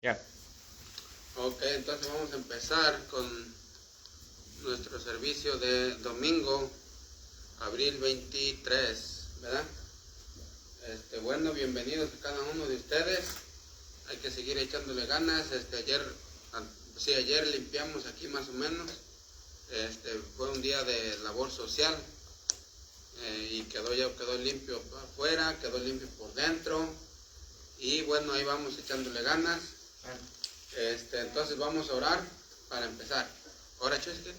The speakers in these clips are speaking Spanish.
Ya. Ok, entonces vamos a empezar con nuestro servicio de domingo, abril 23, ¿verdad? Bueno, bienvenidos a cada uno de ustedes. Hay que seguir echándole ganas. Ayer limpiamos aquí más o menos. Fue un día de labor social y quedó limpio por afuera, quedó limpio por dentro. Y bueno, ahí vamos echándole ganas. Entonces vamos a orar para empezar. Ora, Chesque.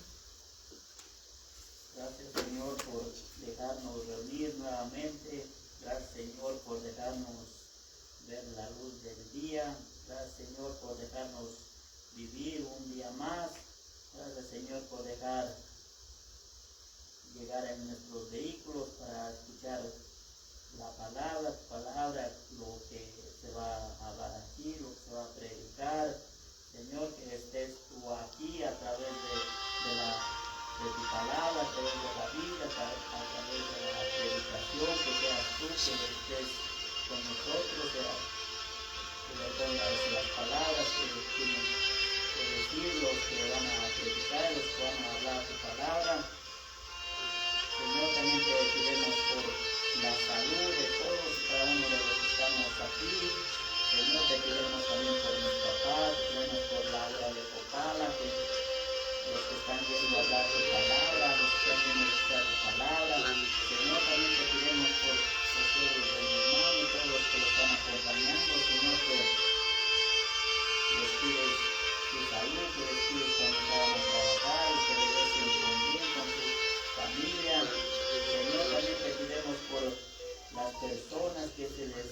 Gracias, Señor, por dejarnos reunir nuevamente. Gracias, Señor, por dejarnos ver la luz del día. Gracias, Señor, por dejarnos vivir un día más. Gracias, Señor, por dejar llegar en nuestros vehículos para escuchar la palabra, tu palabra, lo que se va a hablar aquí, lo que se va a predicar. Señor, que estés tú aquí a través de tu palabra, a través de la Biblia, a través de la predicación, que seas tú que estés con nosotros, que le pongas las palabras que tienen que decir, los que van a predicar, los que van a hablar tu palabra. Señor, también te pedimos por la salud de todos y cada uno de los que estamos aquí. Señor, te pedimos también por mis papás, te pedimos por la hora de Copala, que los que están viendo hablar tu palabra, los que están viendo escuchar tu palabra. Señor, también te pedimos por los hijos de mi hermano y todos los que lo están acompañando. Señor, que les pides su salud, que les pides cuando vayan a trabajar y que regresen con bien con su familia. Señor, también te pedimos por las personas que se les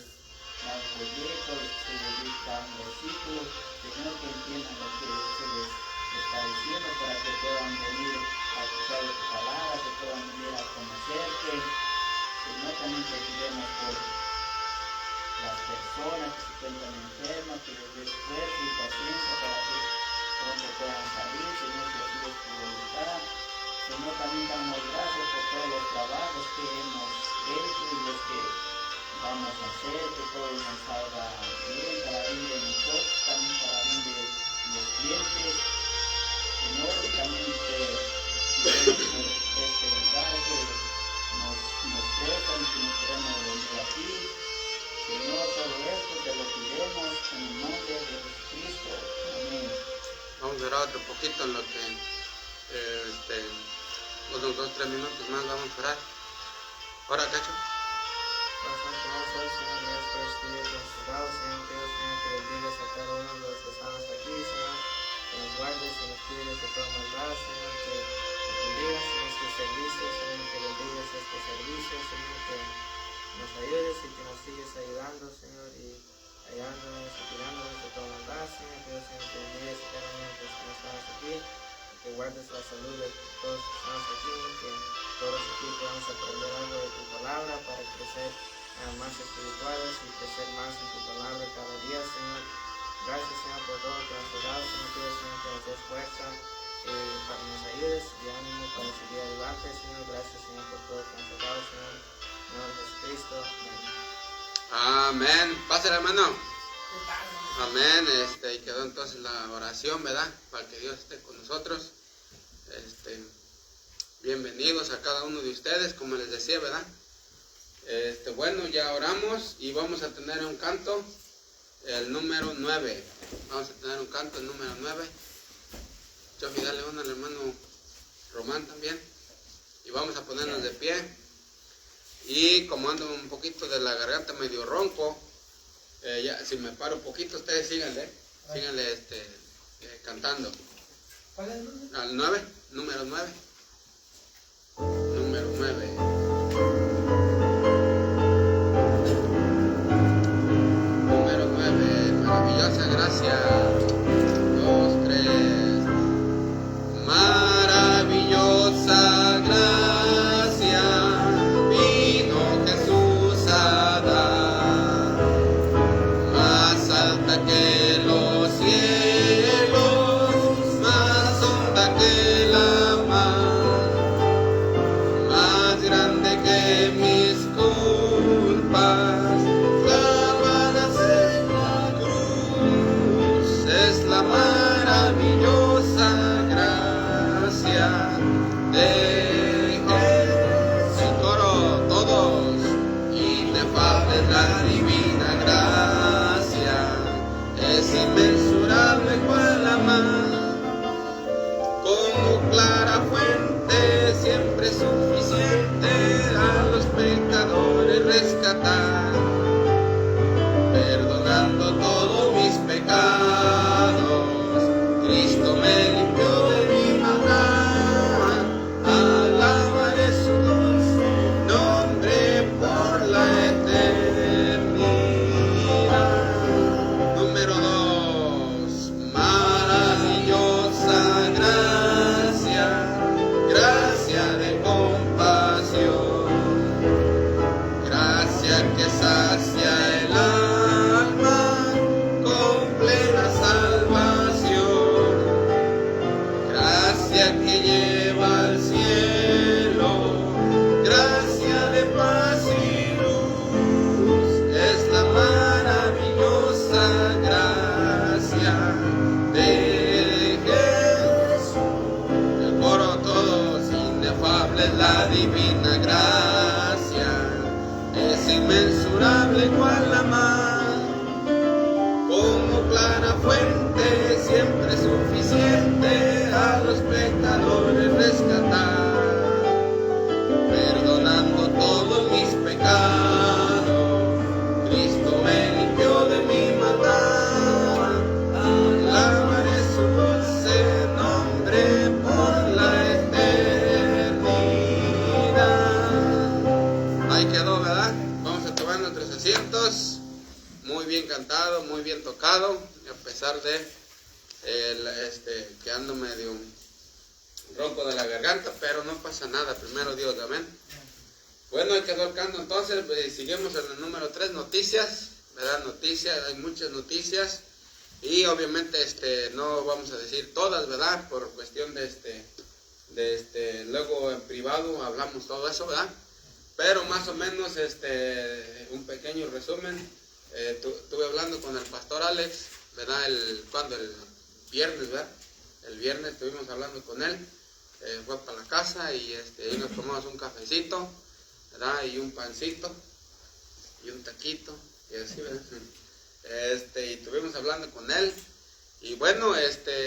dan folletos, se les dictan versículos. Señor, que entiendan lo que se les está diciendo para que puedan venir a escuchar tu palabra, que puedan venir a conocerte. Señor, también te pedimos por las personas que se encuentran enfermas, que les des fuerza y paciencia para que pronto puedan salir. Señor, que así es tu voluntad. Señor, también damos gracias por todos los trabajos que hemos hecho y los que vamos a hacer, que todo nos salga bien para bien de nosotros, también para bien de los clientes. Señor, también te pedimos por este lugar que nos prestan, que nos queremos venir aquí. Señor, todo esto te lo pedimos en el nombre de Jesucristo. Amén. Vamos a orar otro poquito en lo que unos 2-3 minutos más vamos a orar. Ora, Cacho. Señor, Dios, por este consultado, Señor, que bendigas a cada uno de los que estamos aquí, Señor, que nos guardes y nos cuides de toda maldad, Señor, que bendigas en este servicio, Señor, que bendigas este servicio, Señor, que nos ayudes y que nos sigues ayudando, Señor, y ayudándonos y cuidándonos de toda maldad, Señor, que bendigas a cada uno de los que estamos aquí, que guardes la salud de todos los que estamos aquí, que todos aquí podamos aprender algo de tu palabra para crecer más espirituales y crecer más en tu palabra cada día, Señor. Gracias, Señor, por todo lo que nos has dado, Señor, Señor, que nos des fuerza para que nos ayudes y ánimo para seguir adelante, Señor. Gracias, Señor, por todo lo que nos has dado, Señor. En el nombre de Jesucristo. Amén. Amén. Pásale, hermano. Amén. Y quedó entonces la oración, ¿verdad? Para que Dios esté con nosotros. Bienvenidos a cada uno de ustedes, como les decía, ¿verdad? Bueno, ya oramos y vamos a tener un canto, el número 9. Vamos a tener un canto, el número 9. Chofi, dale uno al hermano Román también. Y vamos a ponernos de pie. Y como ando un poquito de la garganta medio ronco, ya, si me paro un poquito, ustedes síganle cantando. ¿Cuál es el número? Al 9, número 9. Número 9. Número 9, maravillosa gracia. 2, 3. Maravillosa gracia vino Jesús a dar, más alta que los cielos, más honda que la mar, más grande que mis culpas, clavadas en la cruz. es inmensurable cual la mar, como clara fuente, siempre suficiente a los pecadores rescatar, perdonando todos mis pecados. Cristo me limpió de mi maldad, alabaré su dulce nombre por la eternidad. Número 2, maravillosa gracia, gracia de compasión, gracia que sacia el alma con plena salvación, gracia que lleva al cielo, gracia de paz y luz, es la maravillosa gracia de Jesús. El coro todos, inefable es la divina gracia, es inmensurable cual la mar, como clara fuente, siempre suficiente a los pecadores rescatar, perdonando todos mis pecados. Cristo me limpió de mi maldad, alabaré su dulce nombre por la eternidad. Ahí quedó, ¿verdad? Vamos a tomar nuestros asientos. Muy bien cantado, muy bien tocado, a pesar de que ando medio ronco de la garganta, pero no pasa nada, primero Dios, amén. Bueno, ahí quedó el canto, entonces seguimos en el número 3, noticias, ¿verdad? Noticias, hay muchas noticias, y obviamente no vamos a decir todas, ¿verdad? Por cuestión luego en privado hablamos todo eso, ¿verdad? Pero más o menos un pequeño resumen. Estuve hablando con el pastor Alex, ¿verdad? El viernes, ¿verdad? El viernes estuvimos hablando con él, fue para la casa y ahí nos tomamos un cafecito, ¿verdad? Y un pancito y un taquito y así, ¿verdad? Y estuvimos hablando con él y bueno,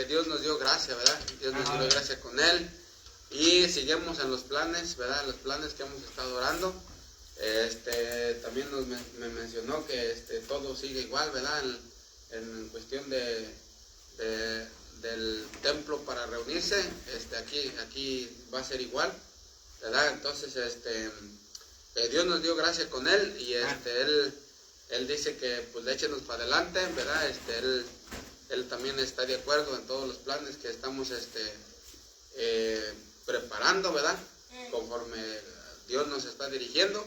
Dios nos dio gracia, ¿verdad? Dios nos dio gracia con él y seguimos en los planes, ¿verdad? Los planes que hemos estado orando. También me mencionó que todo sigue igual, ¿verdad? En cuestión del templo para reunirse, aquí va a ser igual, ¿verdad? Entonces, Dios nos dio gracia con él y él dice que pues échenos para adelante, ¿verdad? Él también está de acuerdo en todos los planes que estamos preparando, ¿verdad? Conforme Dios nos está dirigiendo.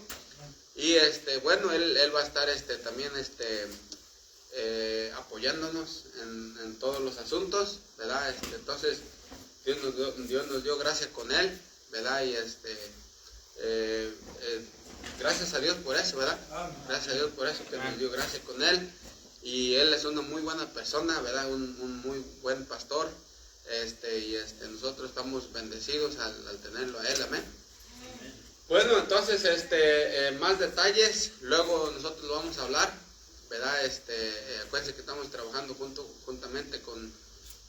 Y bueno, él va a estar también apoyándonos en todos los asuntos, ¿verdad? Entonces Dios nos dio gracia con él, ¿verdad? Y gracias a Dios por eso, ¿verdad? Gracias a Dios por eso que nos dio gracia con él. Y él es una muy buena persona, ¿verdad? Un muy buen pastor. Y nosotros estamos bendecidos al tenerlo a él, amén. Bueno, entonces, más detalles, luego nosotros lo vamos a hablar, ¿verdad? Acuérdense que estamos trabajando juntamente con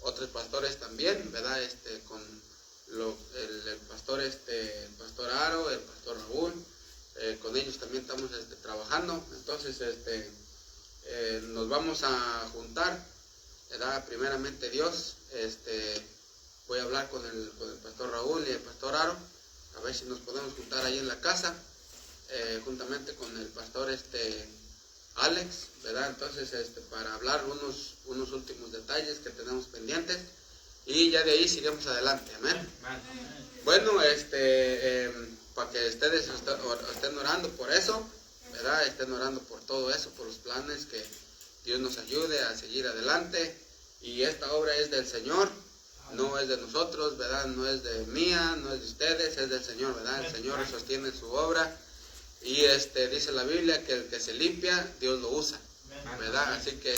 otros pastores también, ¿verdad? Con el pastor, pastor Aro, el pastor Raúl, con ellos también estamos trabajando. Entonces, nos vamos a juntar, ¿verdad? Primeramente Dios, voy a hablar con el pastor Raúl y el pastor Aro, a ver si nos podemos juntar ahí en la casa, juntamente con el pastor Alex, ¿verdad? Entonces, para hablar unos últimos detalles que tenemos pendientes, y ya de ahí sigamos adelante, amén. Bueno, para que ustedes estén orando por eso, ¿verdad? Estén orando por todo eso, por los planes, que Dios nos ayude a seguir adelante, y esta obra es del Señor. No es de nosotros, ¿verdad? No es de mía, no es de ustedes, es del Señor, ¿verdad? El Señor sostiene su obra y dice la Biblia que el que se limpia, Dios lo usa, ¿verdad? Así que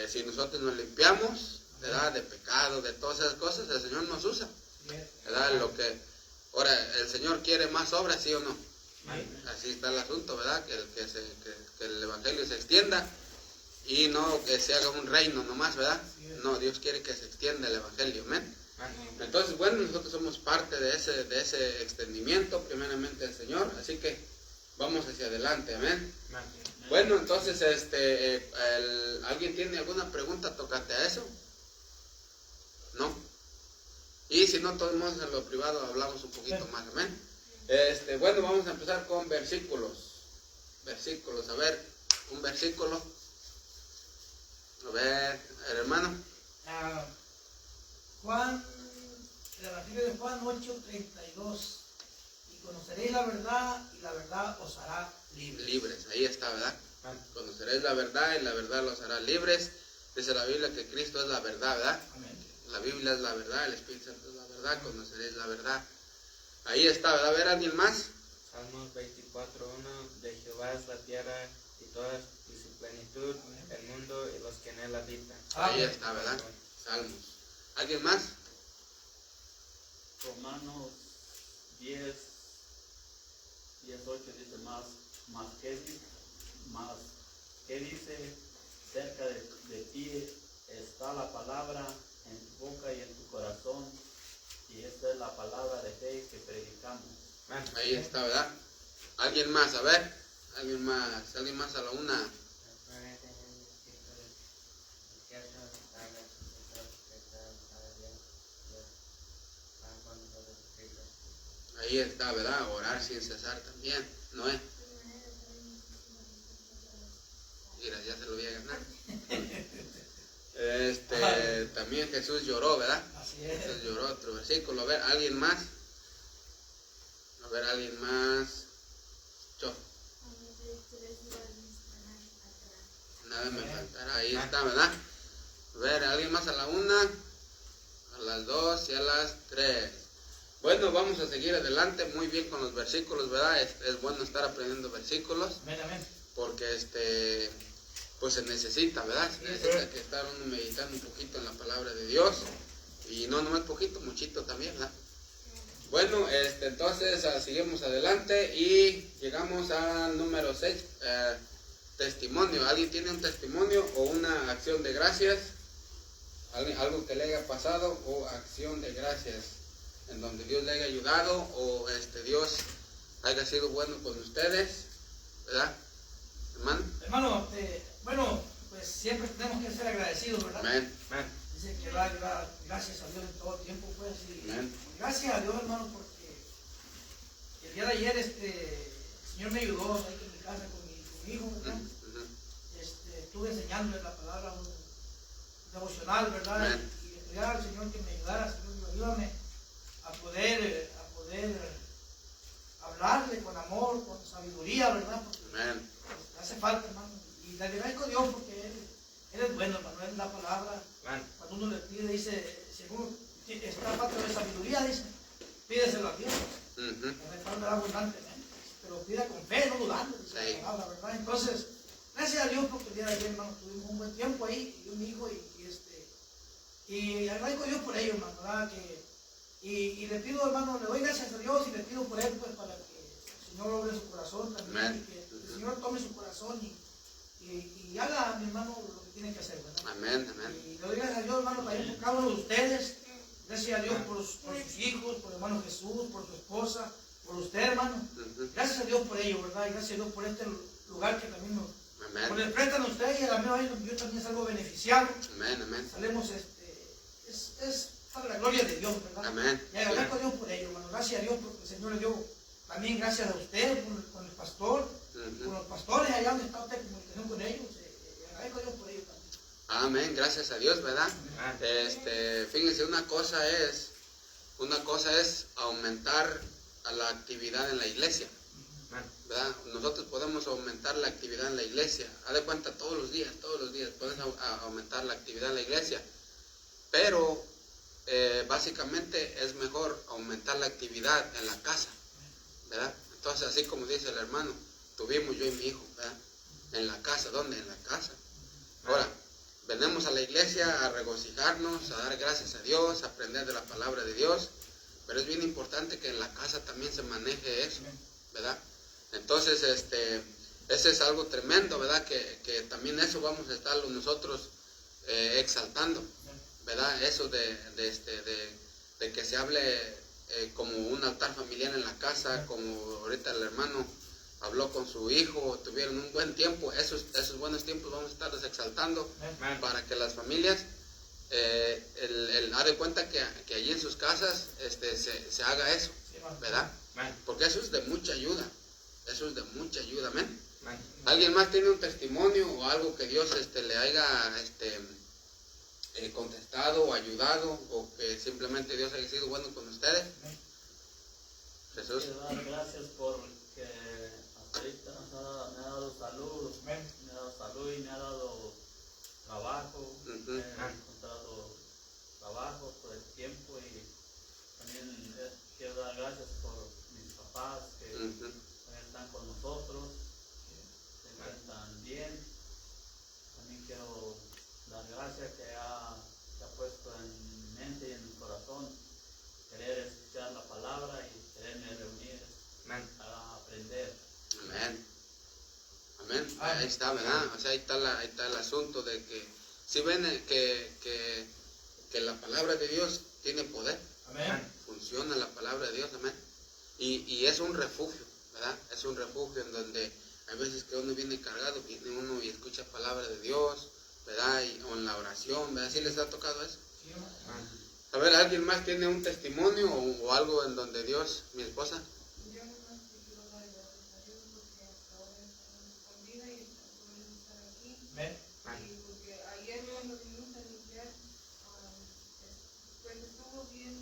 si nosotros nos limpiamos, ¿verdad? De pecado, de todas esas cosas, el Señor nos usa, ¿verdad? Ahora, el Señor quiere más obras, ¿sí o no? Así está el asunto, ¿verdad? Que el Evangelio se extienda. y no que se haga un reino nomás, ¿verdad? No, Dios quiere que se extienda el evangelio, amén. Entonces, bueno, nosotros somos parte de ese extendimiento, primeramente el Señor, así que vamos hacia adelante, amén. Bueno, entonces, ¿alguien tiene alguna pregunta tocante a eso? ¿No? Y si no, todos modos en lo privado hablamos un poquito más, amén. Bueno, vamos a empezar con versículos. Versículos, a ver, un versículo. A ver, hermano. Juan, el Evangelio de Juan 8:32. Y conoceréis la verdad, y la verdad os hará libres. Libres, ahí está, ¿verdad? Conoceréis la verdad, y la verdad los hará libres. Dice la Biblia que Cristo es la verdad, ¿verdad? Amén. La Biblia es la verdad, el Espíritu Santo es la verdad, conoceréis la verdad. Ahí está, ¿verdad? A ver, ¿alguien más? Salmos 24:1. De Jehová es la tierra y toda y su plenitud, el mundo y los que en él habitan. Ahí está, ¿verdad? Salmos. ¿Alguien más? Romanos 10:8 dice más que dice, cerca de ti está la palabra en tu boca y en tu corazón, y esta es la palabra de fe que predicamos. Ahí está, ¿verdad? ¿Alguien más? A ver, ¿alguien más a la una? Ahí está, ¿verdad? Orar sin cesar también, ¿no es? Mira, ya se lo voy a ganar. También Jesús lloró, ¿verdad? Así es. Jesús lloró, otro versículo. A ver, ¿alguien más? A ver, ¿alguien más? Yo. Nada me faltará. Ahí está, ¿verdad? A ver, ¿alguien más a la una? A las 2 y a las 3. Bueno, vamos a seguir adelante muy bien con los versículos, ¿verdad? Es bueno estar aprendiendo versículos. Amén, amén. Porque pues se necesita, ¿verdad? Se necesita que estar uno meditando un poquito en la palabra de Dios. Y no nomás poquito, muchito también, ¿verdad? Bueno, entonces seguimos adelante y llegamos al número 6, testimonio. ¿Alguien tiene un testimonio o una acción de gracias? Algo que le haya pasado o acción de gracias en donde Dios le haya ayudado o Dios haya sido bueno con ustedes, ¿verdad? Hermano. Hermano, bueno, pues siempre tenemos que ser agradecidos, ¿verdad? Amén. Dice que da gracias a Dios en todo tiempo, pues. Y Amén. gracias a Dios, hermano, porque el día de ayer el Señor me ayudó ahí en mi casa con mi hijo, ¿verdad? Estuve enseñándole la palabra, un devocional, ¿verdad? Amén. Y le pedía al Señor que me ayudara, Señor, ayúdame a poder hablarle con amor, con sabiduría, ¿verdad? Porque Amén. hace falta, hermano. Y le agradezco a Dios porque Él es bueno, hermano. Él da palabra. Cuando uno le pide, dice, según está falta de sabiduría, dice, pídeselo a Dios. Me da abundantemente. Pero pida con fe, no dudando, dice la palabra, ¿verdad? Entonces, gracias a Dios porque el día de ayer, hermano, tuvimos un buen tiempo ahí, yo y mi hijo, y agradezco a Dios por ello, hermano, ¿verdad? Y le pido, hermano, le doy gracias a Dios y le pido por él, pues, para que el Señor obre su corazón también. Amén. Y que el Señor tome su corazón y haga, mi hermano, lo que tiene que hacer, ¿verdad? Amén, amén. Y le doy gracias a Dios, hermano, también por cada uno de ustedes. Gracias a Dios por sus hijos, por el hermano Jesús, por su esposa, por usted, hermano. Gracias a Dios por ello, ¿verdad? Y gracias a Dios por este lugar que también nos le prestan a ustedes y a la misma vez yo también salgo beneficiado. Amén, amén. Salemos, es para la gloria de Dios, ¿verdad? Amén. Y agradezco a Dios por ello, hermano. Gracias a Dios porque el Señor le dio también gracias a usted, con el pastor, con los pastores allá donde está usted en comunicación con ellos. Agradezco a Dios por ello también. Amén, gracias a Dios, ¿verdad? Fíjense, una cosa es aumentar a la actividad en la iglesia, ¿verdad? Nosotros podemos aumentar la actividad en la iglesia. Haz de cuenta todos los días puedes aumentar la actividad en la iglesia, pero básicamente es mejor aumentar la actividad en la casa, ¿verdad? Entonces, así como dice el hermano, tuvimos yo y mi hijo, ¿verdad? En la casa, ¿dónde? En la casa. Ahora, venimos a la iglesia a regocijarnos, a dar gracias a Dios, a aprender de la palabra de Dios, pero es bien importante que en la casa también se maneje eso, ¿verdad? Entonces, ese es algo tremendo, ¿verdad? Que también eso vamos a estarlo nosotros exaltando, ¿verdad? Eso de que se hable como un altar familiar en la casa, como ahorita el hermano habló con su hijo, tuvieron un buen tiempo, esos buenos tiempos vamos a estarlos exaltando para que las familias ha de cuenta que allí en sus casas se haga eso, ¿verdad? Porque eso es de mucha ayuda, amén. ¿Alguien más tiene un testimonio o algo que Dios le haya contestado o ayudado, o que simplemente Dios haya sido bueno con ustedes? Jesús. Quiero dar gracias porque hasta ahorita me ha dado salud, me ha dado salud y me ha dado trabajo, he encontrado trabajo por el tiempo, y también quiero dar gracias por mis papás que están con nosotros, se encuentran bien. También quiero dar gracias que ha puesto en mi mente y en mi corazón querer escuchar la palabra y quererme reunir para aprender. Amén. Amén. Ahí está, ¿verdad? O sea, ahí está el asunto de que si ven que la palabra de Dios tiene poder. Amén. Funciona la palabra de Dios, amén. Y es un refugio, ¿verdad? Es un refugio en donde hay veces que uno viene cargado, viene uno y escucha palabra de Dios, ¿verdad? O en la oración, ¿verdad? ¿Sí les ha tocado eso? Sí, A ver, ¿alguien más tiene un testimonio o algo en donde Dios, mi esposa? Yo nomás quiero dar gracias a Dios porque hasta ahora estamos con vida y podemos estar aquí. amén. Y porque ayer cuando vinimos a limpiar, pues estuvo bien,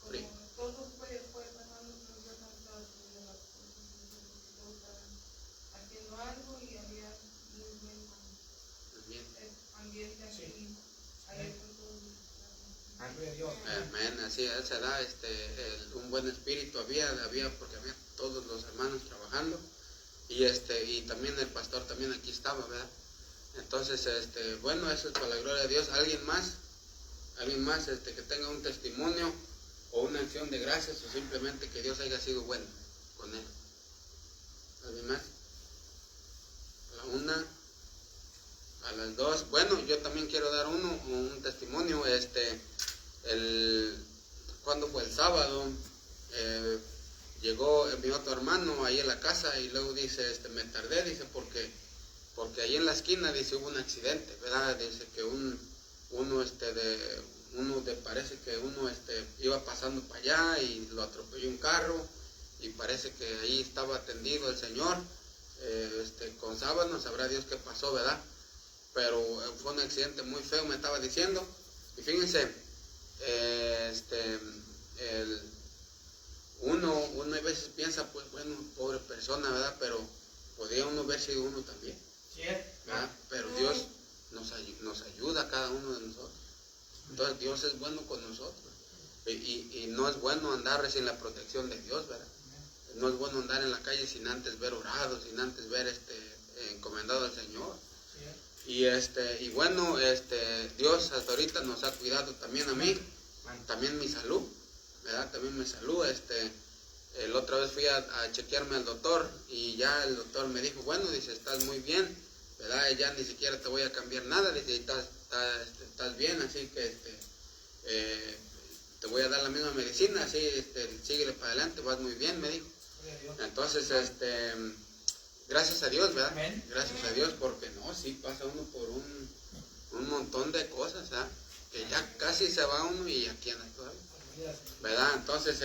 como todo fue pasando, pero yo no estaba haciendo las cosas, entonces todos estaban haciendo algo y había muy buen ambiente aquí. Ayer fue todo Amén, así se da un buen espíritu había porque había todos los hermanos trabajando y también el pastor también aquí estaba, ¿verdad? Entonces bueno, eso es para la gloria de Dios. ¿Alguien más que tenga un testimonio o una acción de gracias, o simplemente que Dios haya sido bueno con él? ¿Alguien más? A la una, a las dos. Bueno, yo también quiero dar un testimonio. Cuando fue el sábado, llegó mi otro hermano ahí en la casa y luego dice, me tardé, dice, porque ahí en la esquina, dice, hubo un accidente, ¿verdad? Dice que parece que uno iba pasando para allá y lo atropelló un carro, y parece que ahí estaba tendido el señor, con sábanas, sabrá Dios qué pasó, ¿verdad? Pero fue un accidente muy feo, me estaba diciendo. Y fíjense, uno a veces piensa, pues bueno, pobre persona, ¿verdad? Pero podría uno haber sido uno también, ¿verdad? Pero Dios nos ayuda a cada uno de nosotros. Entonces Dios es bueno con nosotros. Y no es bueno andar sin la protección de Dios, ¿verdad? No es bueno andar en la calle sin antes ver orado, sin antes ver encomendado al Señor. Y bueno, Dios hasta ahorita nos ha cuidado también a mí, también mi salud, ¿verdad? También mi salud. La otra vez fui a chequearme al doctor y ya el doctor me dijo, bueno, dice, estás muy bien, ¿verdad? Ya ni siquiera te voy a cambiar nada, dice, estás bien, así que te voy a dar la misma medicina, así síguele para adelante, vas muy bien, me dijo. Entonces, gracias a Dios, ¿verdad? Amén. Gracias a Dios, porque no, sí pasa uno por un montón de cosas, ¿verdad? Que ya casi se va uno y aquí anda todavía, ¿verdad? Entonces,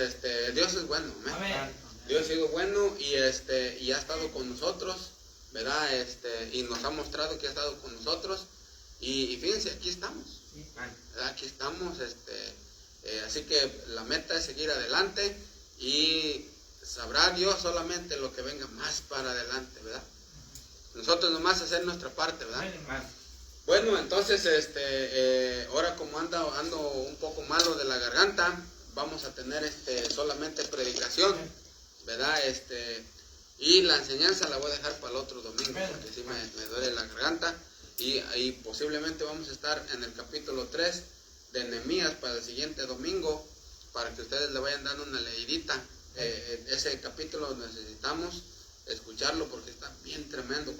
Dios es bueno, ¿verdad? Amén. Dios ha sido bueno y ha estado con nosotros, ¿verdad? Y nos ha mostrado que ha estado con nosotros, y fíjense, aquí estamos, ¿verdad? Aquí estamos, así que la meta es seguir adelante, y sabrá Dios solamente lo que venga más para adelante, ¿verdad? Nosotros nomás hacer nuestra parte, ¿verdad? Bueno, entonces, ahora como ando un poco malo de la garganta, vamos a tener solamente predicación, ¿verdad? Y la enseñanza la voy a dejar para el otro domingo, porque sí me duele la garganta, y posiblemente vamos a estar en el capítulo 3 de Nehemías para el siguiente domingo, para que ustedes le vayan dando una leidita, ese capítulo necesitamos escucharlo porque está bien tremendo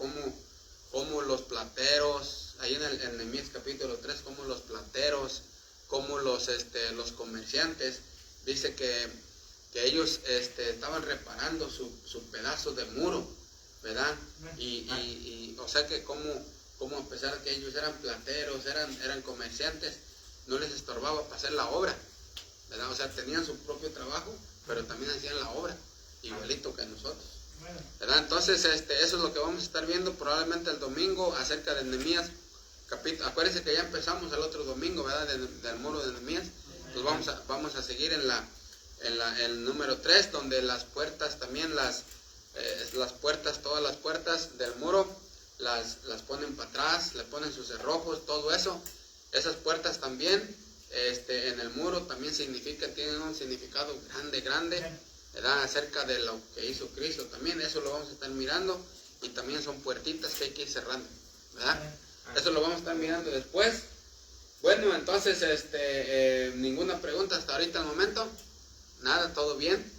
como los plateros, ahí en Nehemías capítulo 3, como los plateros, como los comerciantes, dice que ellos estaban reparando su pedazo de muro, ¿verdad? Y o sea que como a pesar de que ellos eran plateros, eran comerciantes, no les estorbaba para hacer la obra, ¿verdad? O sea, tenían su propio trabajo, pero también hacían la obra, igualito que nosotros, ¿verdad? Entonces, eso es lo que vamos a estar viendo probablemente el domingo acerca de Nehemías capítulo. Acuérdense que ya empezamos el otro domingo, ¿verdad? Del muro de Nehemías. Pues vamos a seguir en el número 3, donde las puertas también, todas las puertas del muro, las ponen para atrás, le ponen sus cerrojos, todo eso. Esas puertas también, en el muro también tienen un significado grande, ¿verdad? Acerca de lo que hizo Cristo también, eso lo vamos a estar mirando, y también son puertitas que hay que ir cerrando, ¿verdad? Eso lo vamos a estar mirando después. Bueno, entonces, ninguna pregunta hasta ahorita al momento, nada, todo bien.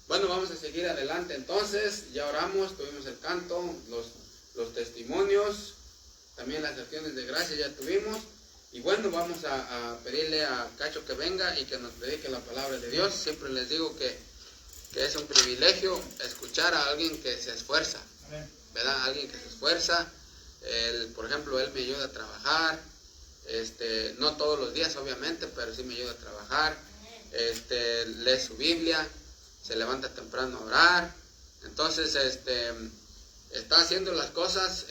Bueno, vamos a seguir adelante entonces, ya oramos, tuvimos el canto, los testimonios, también las acciones de gracia ya tuvimos. Y bueno, vamos a pedirle a Cacho que venga y que nos predique la palabra de Dios. Siempre les digo que es un privilegio escuchar a alguien que se esfuerza, ¿verdad? Alguien que se esfuerza. Por ejemplo, él me ayuda a trabajar, no todos los días obviamente, pero sí me ayuda a trabajar. Lee su Biblia, se levanta temprano a orar. Entonces, está haciendo las cosas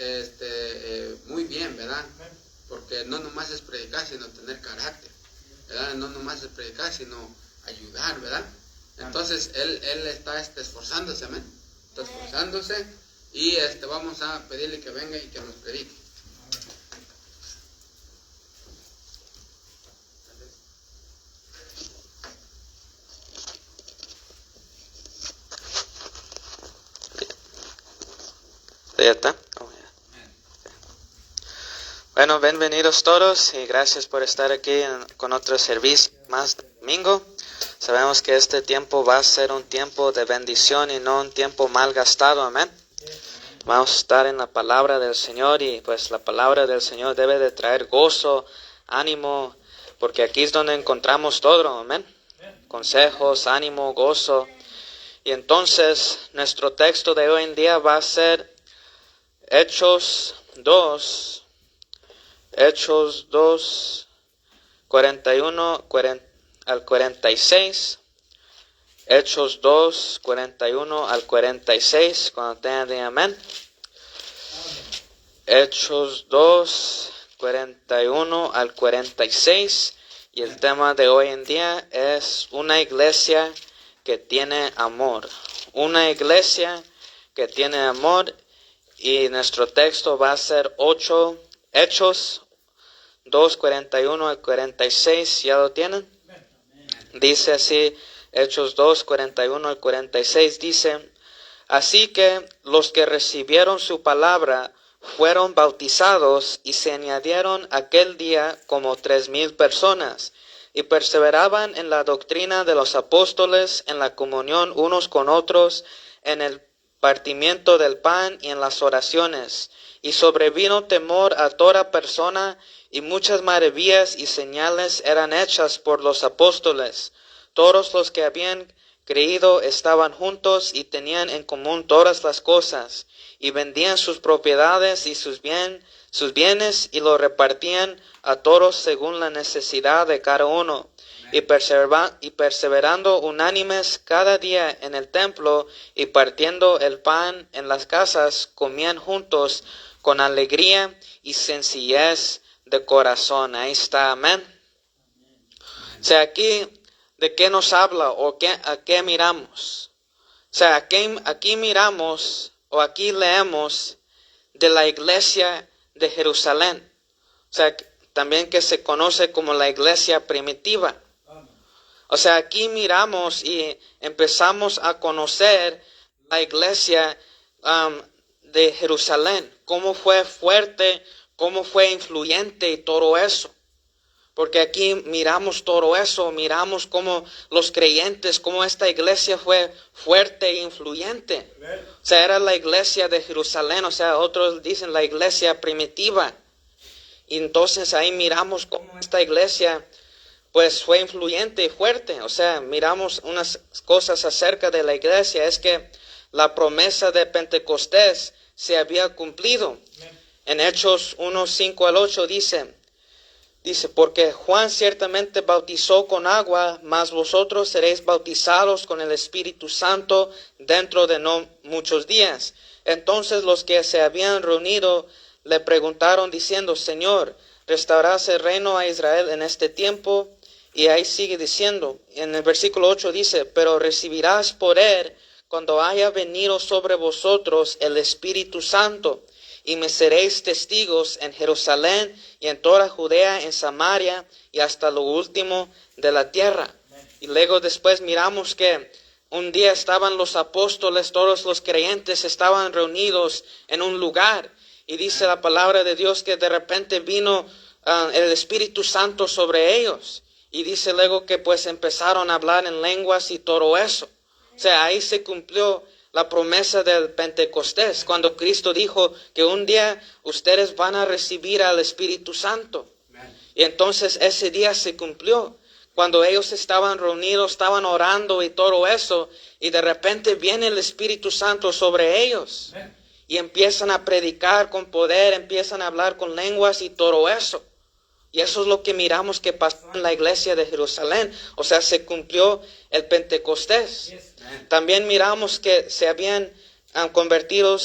muy bien, ¿verdad? Porque no nomás es predicar, sino tener carácter, ¿verdad? No nomás es predicar, sino ayudar, ¿verdad? Entonces, él está esforzándose, amén. Está esforzándose, y vamos a pedirle que venga y que nos predique. ¿Ya está? Bueno, bienvenidos todos y gracias por estar aquí con otro servicio más de domingo. Sabemos que este tiempo va a ser un tiempo de bendición y no un tiempo mal gastado, amén. Vamos a estar en la palabra del Señor, y pues la palabra del Señor debe de traer gozo, ánimo, porque aquí es donde encontramos todo, amén. Consejos, ánimo, gozo. Y entonces nuestro texto de hoy en día va a ser Hechos 2, 41 al 46. Hechos 2, 41 al 46, cuando tengan de amén. Hechos 2, 41 al 46. Y el tema de hoy en día es una iglesia que tiene amor. Una iglesia que tiene amor. Y nuestro texto va a ser Hechos 2, 41 al 46. ¿Ya lo tienen? Dice así, Hechos 2, 41 al 46, dice: Así que los que recibieron su palabra fueron bautizados, y se añadieron aquel día como 3,000 personas, y perseveraban en la doctrina de los apóstoles, en la comunión unos con otros, en el partimiento del pan y en las oraciones. Y sobrevino temor a toda persona, y muchas maravillas y señales eran hechas por los apóstoles. Todos los que habían creído estaban juntos y tenían en común todas las cosas, y vendían sus propiedades y sus bienes y lo repartían a todos según la necesidad de cada uno. Y perseverando unánimes cada día en el templo y partiendo el pan en las casas, comían juntos con alegría y sencillez de corazón. Ahí está, amén. O sea, aquí, ¿de qué nos habla o a qué miramos? O sea, aquí miramos o aquí leemos de la iglesia de Jerusalén. O sea, también que se conoce como la iglesia primitiva. O sea, aquí miramos y empezamos a conocer la iglesia de Jerusalén, cómo fue fuerte, cómo fue influyente y todo eso. Porque aquí miramos todo eso, miramos cómo los creyentes, cómo esta iglesia fue fuerte e influyente. O sea, era la iglesia de Jerusalén, o sea, otros dicen la iglesia primitiva. Y entonces ahí miramos cómo esta iglesia pues fue influyente y fuerte. O sea, miramos unas cosas acerca de la iglesia, es que la promesa de Pentecostés se había cumplido. En Hechos 1, 5 al 8 dice, porque Juan ciertamente bautizó con agua, mas vosotros seréis bautizados con el Espíritu Santo dentro de no muchos días. Entonces los que se habían reunido le preguntaron diciendo, Señor, ¿restaurarás el reino a Israel en este tiempo? Y ahí sigue diciendo, en el versículo 8 dice, pero recibirás poder cuando haya venido sobre vosotros el Espíritu Santo. Y me seréis testigos en Jerusalén y en toda Judea, en Samaria y hasta lo último de la tierra. Y luego después miramos que un día estaban los apóstoles, todos los creyentes estaban reunidos en un lugar. Y dice la palabra de Dios que de repente vino el Espíritu Santo sobre ellos. Y dice luego que pues empezaron a hablar en lenguas y todo eso. O sea, ahí se cumplió la promesa del Pentecostés, cuando Cristo dijo que un día ustedes van a recibir al Espíritu Santo. Y entonces ese día se cumplió. Cuando ellos estaban reunidos, estaban orando y todo eso, y de repente viene el Espíritu Santo sobre ellos. Y empiezan a predicar con poder, empiezan a hablar con lenguas y todo eso. Y eso es lo que miramos que pasó en la iglesia de Jerusalén. O sea, se cumplió el Pentecostés. También miramos que se habían convertido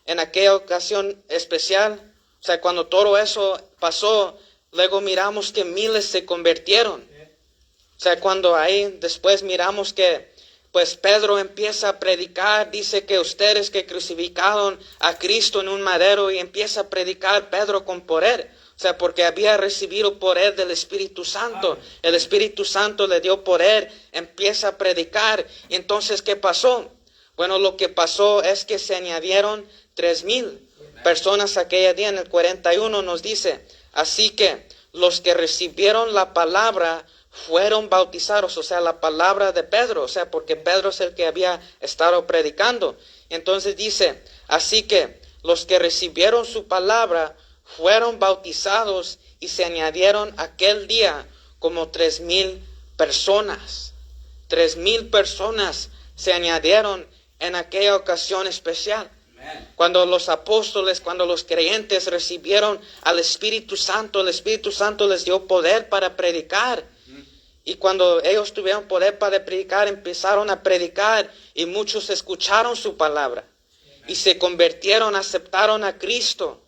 en aquella ocasión especial. O sea, cuando todo eso pasó, luego miramos que miles se convirtieron. O sea, cuando ahí después miramos que pues Pedro empieza a predicar, dice que ustedes que crucificaron a Cristo en un madero, y empieza a predicar Pedro con poder. O sea, porque había recibido poder del Espíritu Santo. El Espíritu Santo le dio poder, empieza a predicar. Y entonces, ¿qué pasó? Bueno, lo que pasó es que se añadieron 3,000 personas aquella día. En el 41 nos dice, así que los que recibieron la palabra fueron bautizados. O sea, la palabra de Pedro. O sea, porque Pedro es el que había estado predicando. Entonces dice, así que los que recibieron su palabra fueron bautizados y se añadieron aquel día como 3,000 personas. 3,000 personas se añadieron en aquella ocasión especial. Cuando los apóstoles, cuando los creyentes recibieron al Espíritu Santo, el Espíritu Santo les dio poder para predicar. Y cuando ellos tuvieron poder para predicar, empezaron a predicar y muchos escucharon su palabra. Y se convirtieron, aceptaron a Cristo.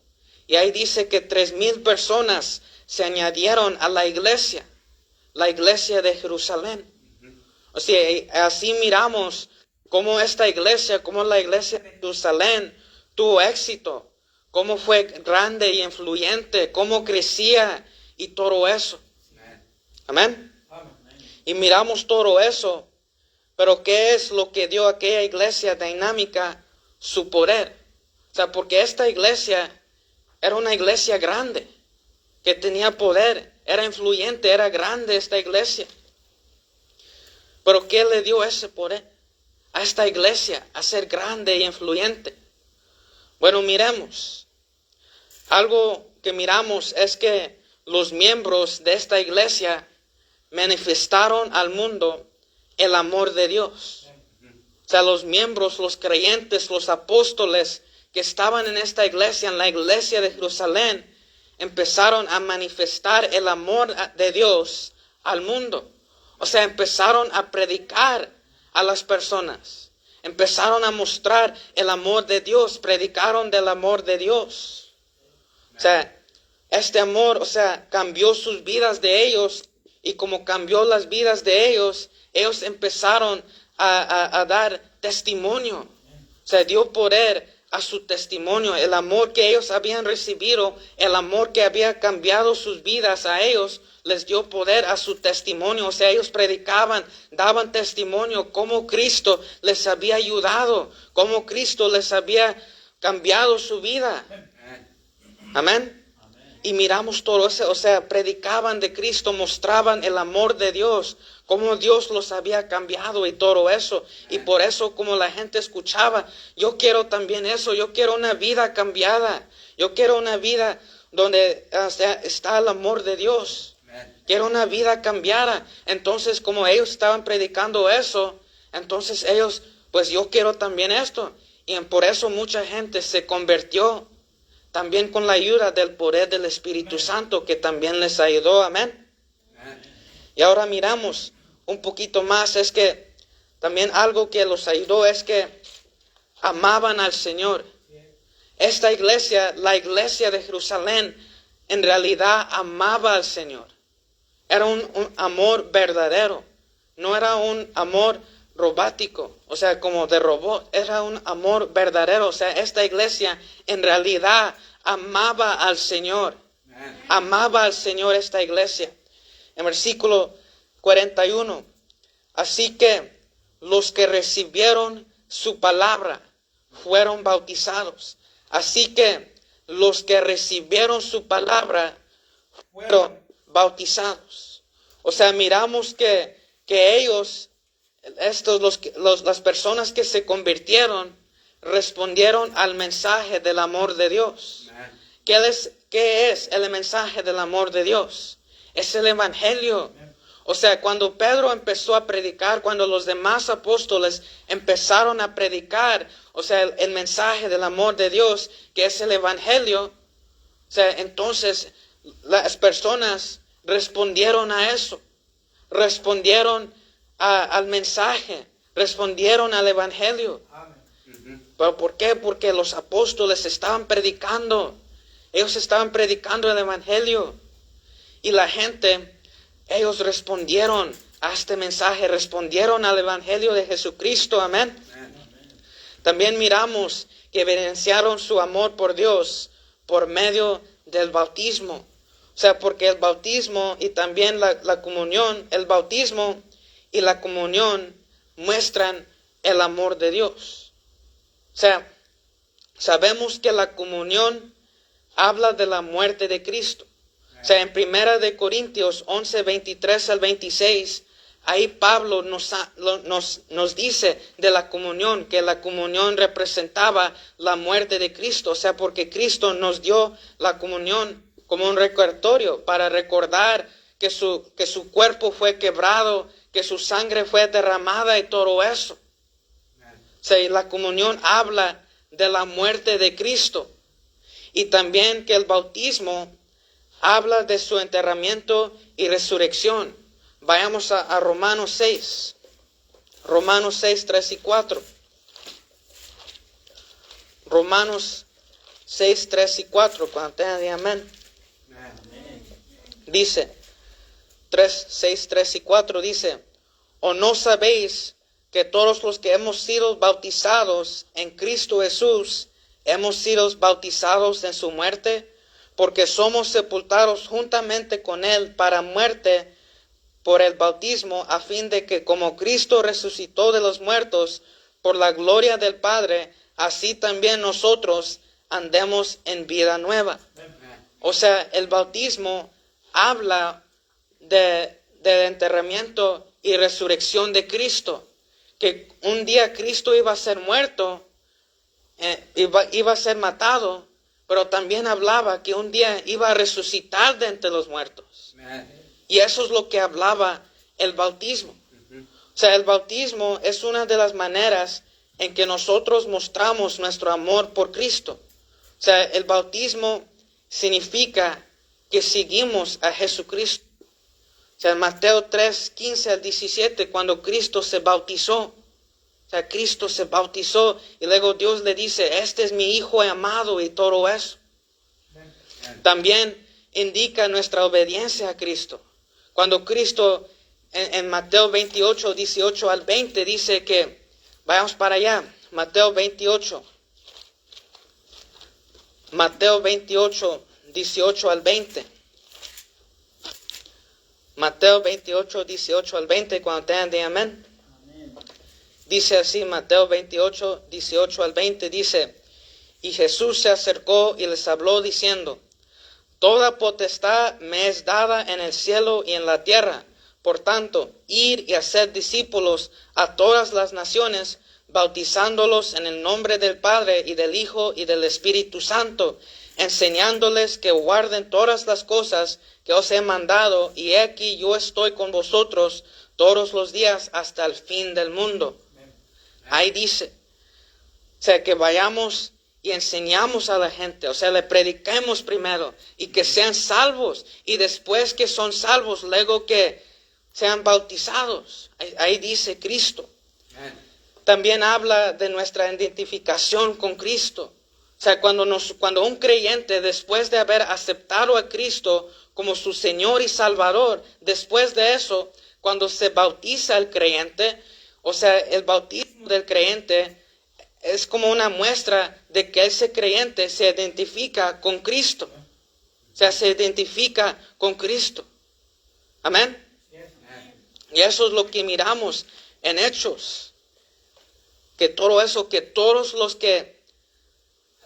Y ahí dice que 3,000 personas se añadieron a la iglesia de Jerusalén. O sea, así miramos cómo esta iglesia, cómo la iglesia de Jerusalén tuvo éxito, cómo fue grande y influyente, cómo crecía y todo eso. Amén. Y miramos todo eso, pero ¿qué es lo que dio a aquella iglesia dinámica su poder? O sea, porque esta iglesia era una iglesia grande, que tenía poder, era influyente, era grande esta iglesia. Pero ¿qué le dio ese poder a esta iglesia a ser grande y influyente? Bueno, miremos. Algo que miramos es que los miembros de esta iglesia manifestaron al mundo el amor de Dios. O sea, los miembros, los creyentes, los apóstoles que estaban en esta iglesia, en la iglesia de Jerusalén, empezaron a manifestar el amor de Dios al mundo. O sea, empezaron a predicar a las personas. Empezaron a mostrar el amor de Dios, predicaron del amor de Dios. O sea, este amor, o sea, cambió sus vidas de ellos, y como cambió las vidas de ellos, ellos empezaron a dar testimonio. O sea, dio poder a su testimonio, el amor que ellos habían recibido, el amor que había cambiado sus vidas a ellos, les dio poder a su testimonio. O sea, ellos predicaban, daban testimonio cómo Cristo les había ayudado, cómo Cristo les había cambiado su vida. Amén. Y miramos todo eso, o sea, predicaban de Cristo, mostraban el amor de Dios, cómo Dios los había cambiado y todo eso. Y por eso como la gente escuchaba, yo quiero también eso, yo quiero una vida cambiada. Yo quiero una vida donde está el amor de Dios. Quiero una vida cambiada. Entonces como ellos estaban predicando eso, entonces ellos, pues yo quiero también esto. Y por eso mucha gente se convirtió. También con la ayuda del poder del Espíritu Santo que también les ayudó. Amén. Y ahora miramos un poquito más. Es que también algo que los ayudó es que amaban al Señor. Esta iglesia, la iglesia de Jerusalén, en realidad amaba al Señor. Era un amor verdadero. No era un amor robático, o sea, como de robot. Era un amor verdadero. O sea, esta iglesia en realidad amaba al Señor. Amaba al Señor esta iglesia. En versículo 41. Así que los que recibieron su palabra fueron bautizados. Así que los que recibieron su palabra fueron bautizados. O sea, miramos que ellos, las personas que se convirtieron, respondieron al mensaje del amor de Dios. ¿Qué es el mensaje del amor de Dios? Es el evangelio. O sea, cuando Pedro empezó a predicar, cuando los demás apóstoles empezaron a predicar, o sea, el mensaje del amor de Dios, que es el evangelio, o sea, entonces las personas respondieron a eso, respondieron al mensaje, respondieron al evangelio. ¿Pero por qué? Porque los apóstoles estaban predicando, ellos estaban predicando el evangelio, y la gente, ellos respondieron a este mensaje, respondieron al evangelio de Jesucristo. Amén. También miramos que evidenciaron su amor por Dios por medio del bautismo. O sea, porque el bautismo y también la comunión, el bautismo y la comunión muestran el amor de Dios. O sea, sabemos que la comunión habla de la muerte de Cristo. O sea, en 1 Corintios 11, 23 al 26, ahí Pablo nos dice de la comunión, que la comunión representaba la muerte de Cristo. O sea, porque Cristo nos dio la comunión como un recordatorio para recordar que su cuerpo fue quebrado, que su sangre fue derramada y todo eso. O sea, la comunión habla de la muerte de Cristo. Y también que el bautismo habla de su enterramiento y resurrección. Vayamos a Romanos 6. Romanos 6, 3 y 4. Romanos 6, 3 y 4. Cuando tengan de amén. Dice, 6, 3 y 4 dice, ¿o no sabéis que todos los que hemos sido bautizados en Cristo Jesús, hemos sido bautizados en su muerte? Porque somos sepultados juntamente con Él para muerte por el bautismo, a fin de que como Cristo resucitó de los muertos por la gloria del Padre, así también nosotros andemos en vida nueva. O sea, el bautismo habla del enterramiento y resurrección de Cristo. Que un día Cristo iba a ser muerto, iba a ser matado, pero también hablaba que un día iba a resucitar de entre los muertos. Y eso es lo que hablaba el bautismo. O sea, el bautismo es una de las maneras en que nosotros mostramos nuestro amor por Cristo. O sea, el bautismo significa que seguimos a Jesucristo. O sea, en Mateo 3, 15 al 17, cuando Cristo se bautizó. O sea, Cristo se bautizó y luego Dios le dice, este es mi Hijo amado y todo eso. También indica nuestra obediencia a Cristo. Cuando Cristo en Mateo 28, 18 al 20 dice que, vayamos para allá, Mateo 28, 18 al 20. Mateo 28, 18 al 20, cuando tengan de amén. Dice así, Mateo 28, 18 al 20, dice, y Jesús se acercó y les habló diciendo, Toda potestad me es dada en el cielo y en la tierra. Por tanto, ir y hacer discípulos a todas las naciones, bautizándolos en el nombre del Padre y del Hijo y del Espíritu Santo, enseñándoles que guarden todas las cosas que os he mandado, y he aquí yo estoy con vosotros todos los días hasta el fin del mundo. Ahí dice, o sea, que vayamos y enseñamos a la gente, o sea, le prediquemos primero y que sean salvos, y después que son salvos, luego que sean bautizados. Ahí dice Cristo. También habla de nuestra identificación con Cristo. O sea, cuando un creyente, después de haber aceptado a Cristo como su Señor y Salvador, después de eso, cuando se bautiza el creyente, o sea, el bautismo del creyente es como una muestra de que ese creyente se identifica con Cristo. O sea, se identifica con Cristo. Amén. Y eso es lo que miramos en Hechos. Que todo eso, que todos los que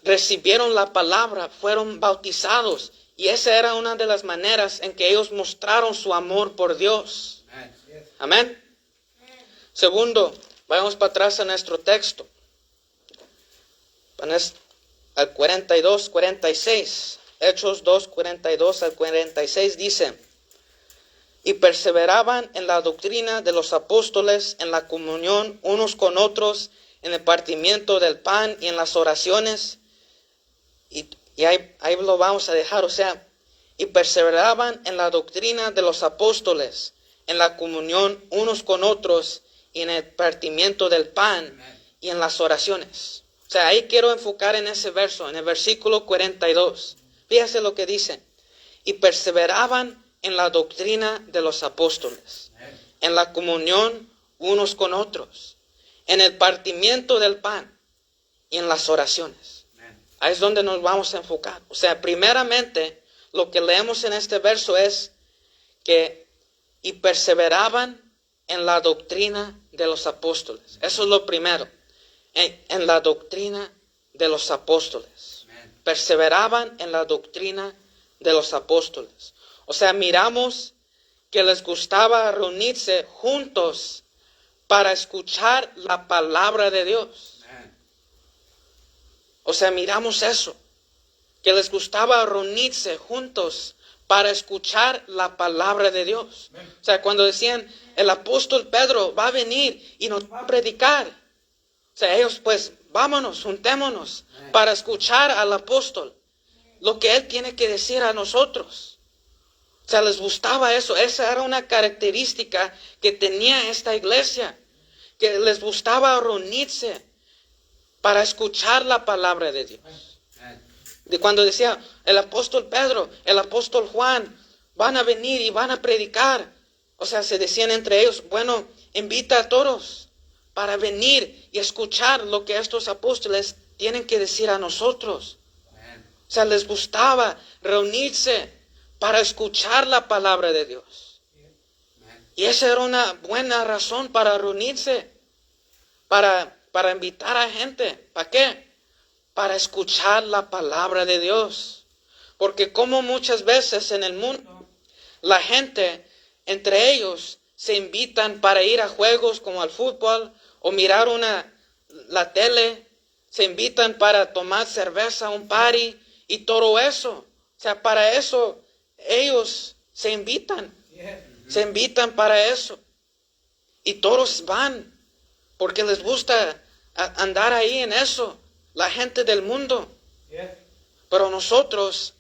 recibieron la palabra fueron bautizados. Y esa era una de las maneras en que ellos mostraron su amor por Dios. Amén. Segundo, vayamos para atrás a nuestro texto. Al 42, 46. Hechos 2, 42 al 46 dice: y perseveraban en la doctrina de los apóstoles, en la comunión unos con otros, en el partimiento del pan y en las oraciones. Y ahí lo vamos a dejar, o sea, y perseveraban en la doctrina de los apóstoles, en la comunión unos con otros, y en el partimiento del pan y en las oraciones. O sea, ahí quiero enfocar en ese verso, en el versículo 42. Fíjese lo que dice. Y perseveraban en la doctrina de los apóstoles, en la comunión unos con otros, en el partimiento del pan y en las oraciones. Ahí es donde nos vamos a enfocar. O sea, primeramente, lo que leemos en este verso es que y perseveraban en la doctrina de los apóstoles. Eso es lo primero. En la doctrina de los apóstoles. Perseveraban en la doctrina de los apóstoles. O sea, miramos que les gustaba reunirse juntos para escuchar la palabra de Dios. O sea, miramos eso, que les gustaba reunirse juntos para escuchar la palabra de Dios. O sea, cuando decían, el apóstol Pedro va a venir y nos va a predicar. O sea, ellos pues, vámonos, juntémonos para escuchar al apóstol, lo que él tiene que decir a nosotros. O sea, les gustaba eso. Esa era una característica que tenía esta iglesia, que les gustaba reunirse para escuchar la palabra de Dios. De cuando decía el apóstol Pedro, el apóstol Juan, van a venir y van a predicar. O sea, se decían entre ellos, bueno, invita a todos para venir y escuchar lo que estos apóstoles tienen que decir a nosotros. O sea, les gustaba reunirse para escuchar la palabra de Dios. Y esa era una buena razón para reunirse, para invitar a gente. ¿Para qué? Para escuchar la palabra de Dios. Porque como muchas veces en el mundo, la gente, entre ellos, se invitan para ir a juegos como al fútbol o mirar la tele, se invitan para tomar cerveza, un party y todo eso. O sea, para eso ellos se invitan para eso. Y todos van porque les gusta andar ahí en eso, la gente del mundo. Pero nosotros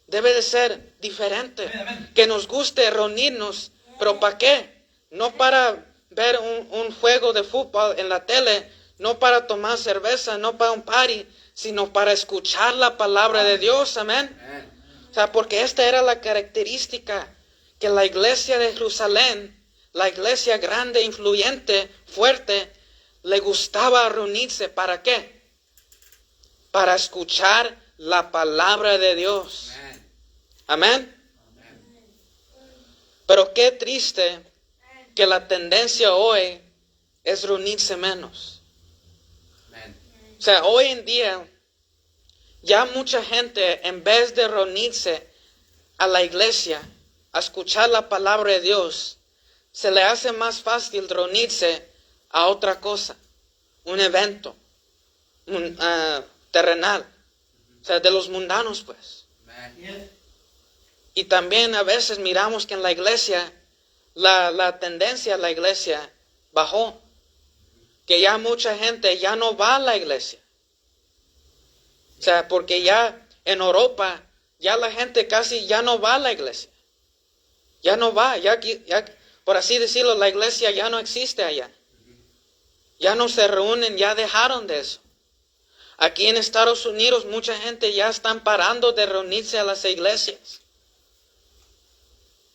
debe de ser diferente, que nos guste reunirnos, pero ¿para qué? No para ver un juego de fútbol en la tele, no para tomar cerveza, no para un party, sino para escuchar la palabra de Dios. Amén. O sea, porque esta era la característica que la iglesia de Jerusalén, la iglesia grande, influyente, fuerte, le gustaba reunirse. ¿Para qué? Para escuchar la palabra de Dios. Amén. Pero qué triste que la tendencia hoy es reunirse menos. O sea, hoy en día ya mucha gente, en vez de reunirse, a la iglesia a escuchar la palabra de Dios, se le hace más fácil reunirse a otra cosa, un evento terrenal, o sea, de los mundanos, pues. Y también a veces miramos que en la iglesia, la tendencia a la iglesia bajó, que ya mucha gente ya no va a la iglesia. O sea, porque ya en Europa, ya la gente casi ya no va a la iglesia. Ya no va, ya por así decirlo, la iglesia ya no existe allá. Ya no se reúnen, ya dejaron de eso. Aquí en Estados Unidos mucha gente ya están parando de reunirse a las iglesias.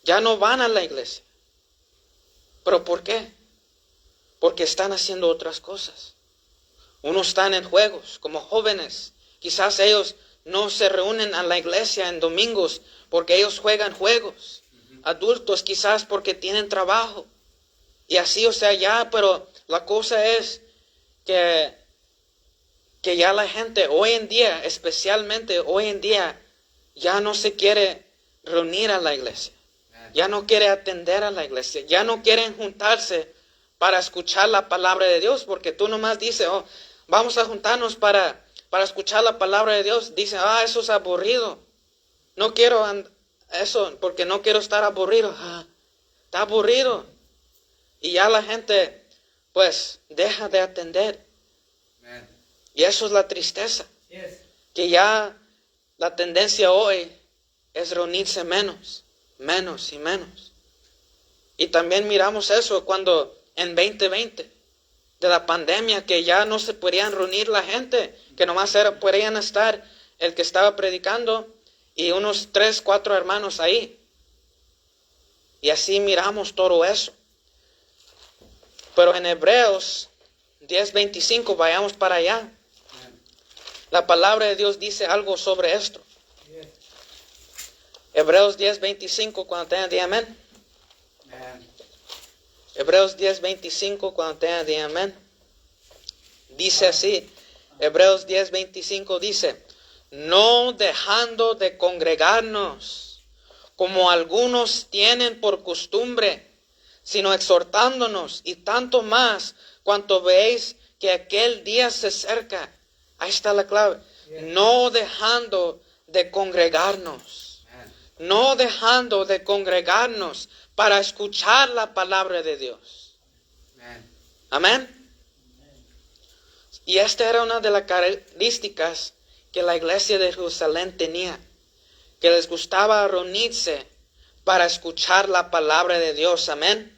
Ya no van a la iglesia. ¿Pero por qué? Porque están haciendo otras cosas. Unos están en juegos, como jóvenes. Quizás ellos no se reúnen a la iglesia en domingos porque ellos juegan juegos. Adultos quizás porque tienen trabajo. Y así, o sea, ya, pero la cosa es que ya la gente hoy en día, especialmente hoy en día, ya no se quiere reunir a la iglesia. Ya no quiere atender a la iglesia. Ya no quieren juntarse para escuchar la palabra de Dios. Porque tú nomás dices, oh, vamos a juntarnos para escuchar la palabra de Dios. Dicen, eso es aburrido. No quiero eso porque no quiero estar aburrido. Está aburrido. Y ya la gente, pues, deja de atender. Y eso es la tristeza. Que ya la tendencia hoy es reunirse menos y menos. Y también miramos eso cuando en 2020, de la pandemia, que ya no se podían reunir la gente, que nomás podían estar el que estaba predicando y unos 3, 4 hermanos ahí. Y así miramos todo eso. Pero en Hebreos 10:25, vayamos para allá. La palabra de Dios dice algo sobre esto. Hebreos 10:25, cuando tengan de amén. Hebreos 10:25, cuando tengan de amén. Dice así, Hebreos 10:25 dice, no dejando de congregarnos, como algunos tienen por costumbre, sino exhortándonos, y tanto más cuanto veis que aquel día se acerca. Ahí está la clave. No dejando de congregarnos. No dejando de congregarnos para escuchar la palabra de Dios. Amén. Y esta era una de las características que la iglesia de Jerusalén tenía. Que les gustaba reunirse para escuchar la palabra de Dios. Amén.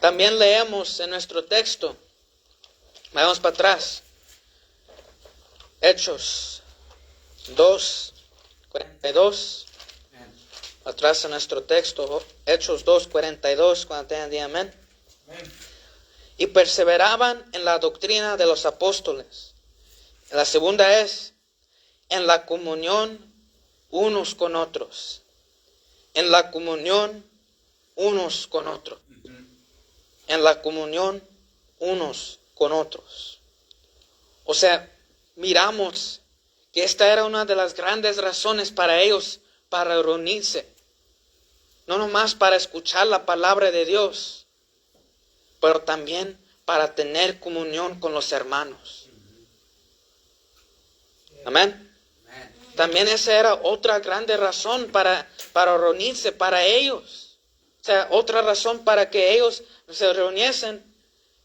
También leemos en nuestro texto. Vamos para atrás. Hechos 2:42. Atrás en nuestro texto, Hechos 2:42, cuando tengan día, amén. Y perseveraban en la doctrina de los apóstoles. La segunda es en la comunión unos con otros. En la comunión unos con otros. En la comunión unos con otros. O sea, miramos que esta era una de las grandes razones para ellos para reunirse. No nomás para escuchar la palabra de Dios, pero también para tener comunión con los hermanos. Amén. También esa era otra grande razón para reunirse para ellos. O sea, otra razón para que ellos se reuniesen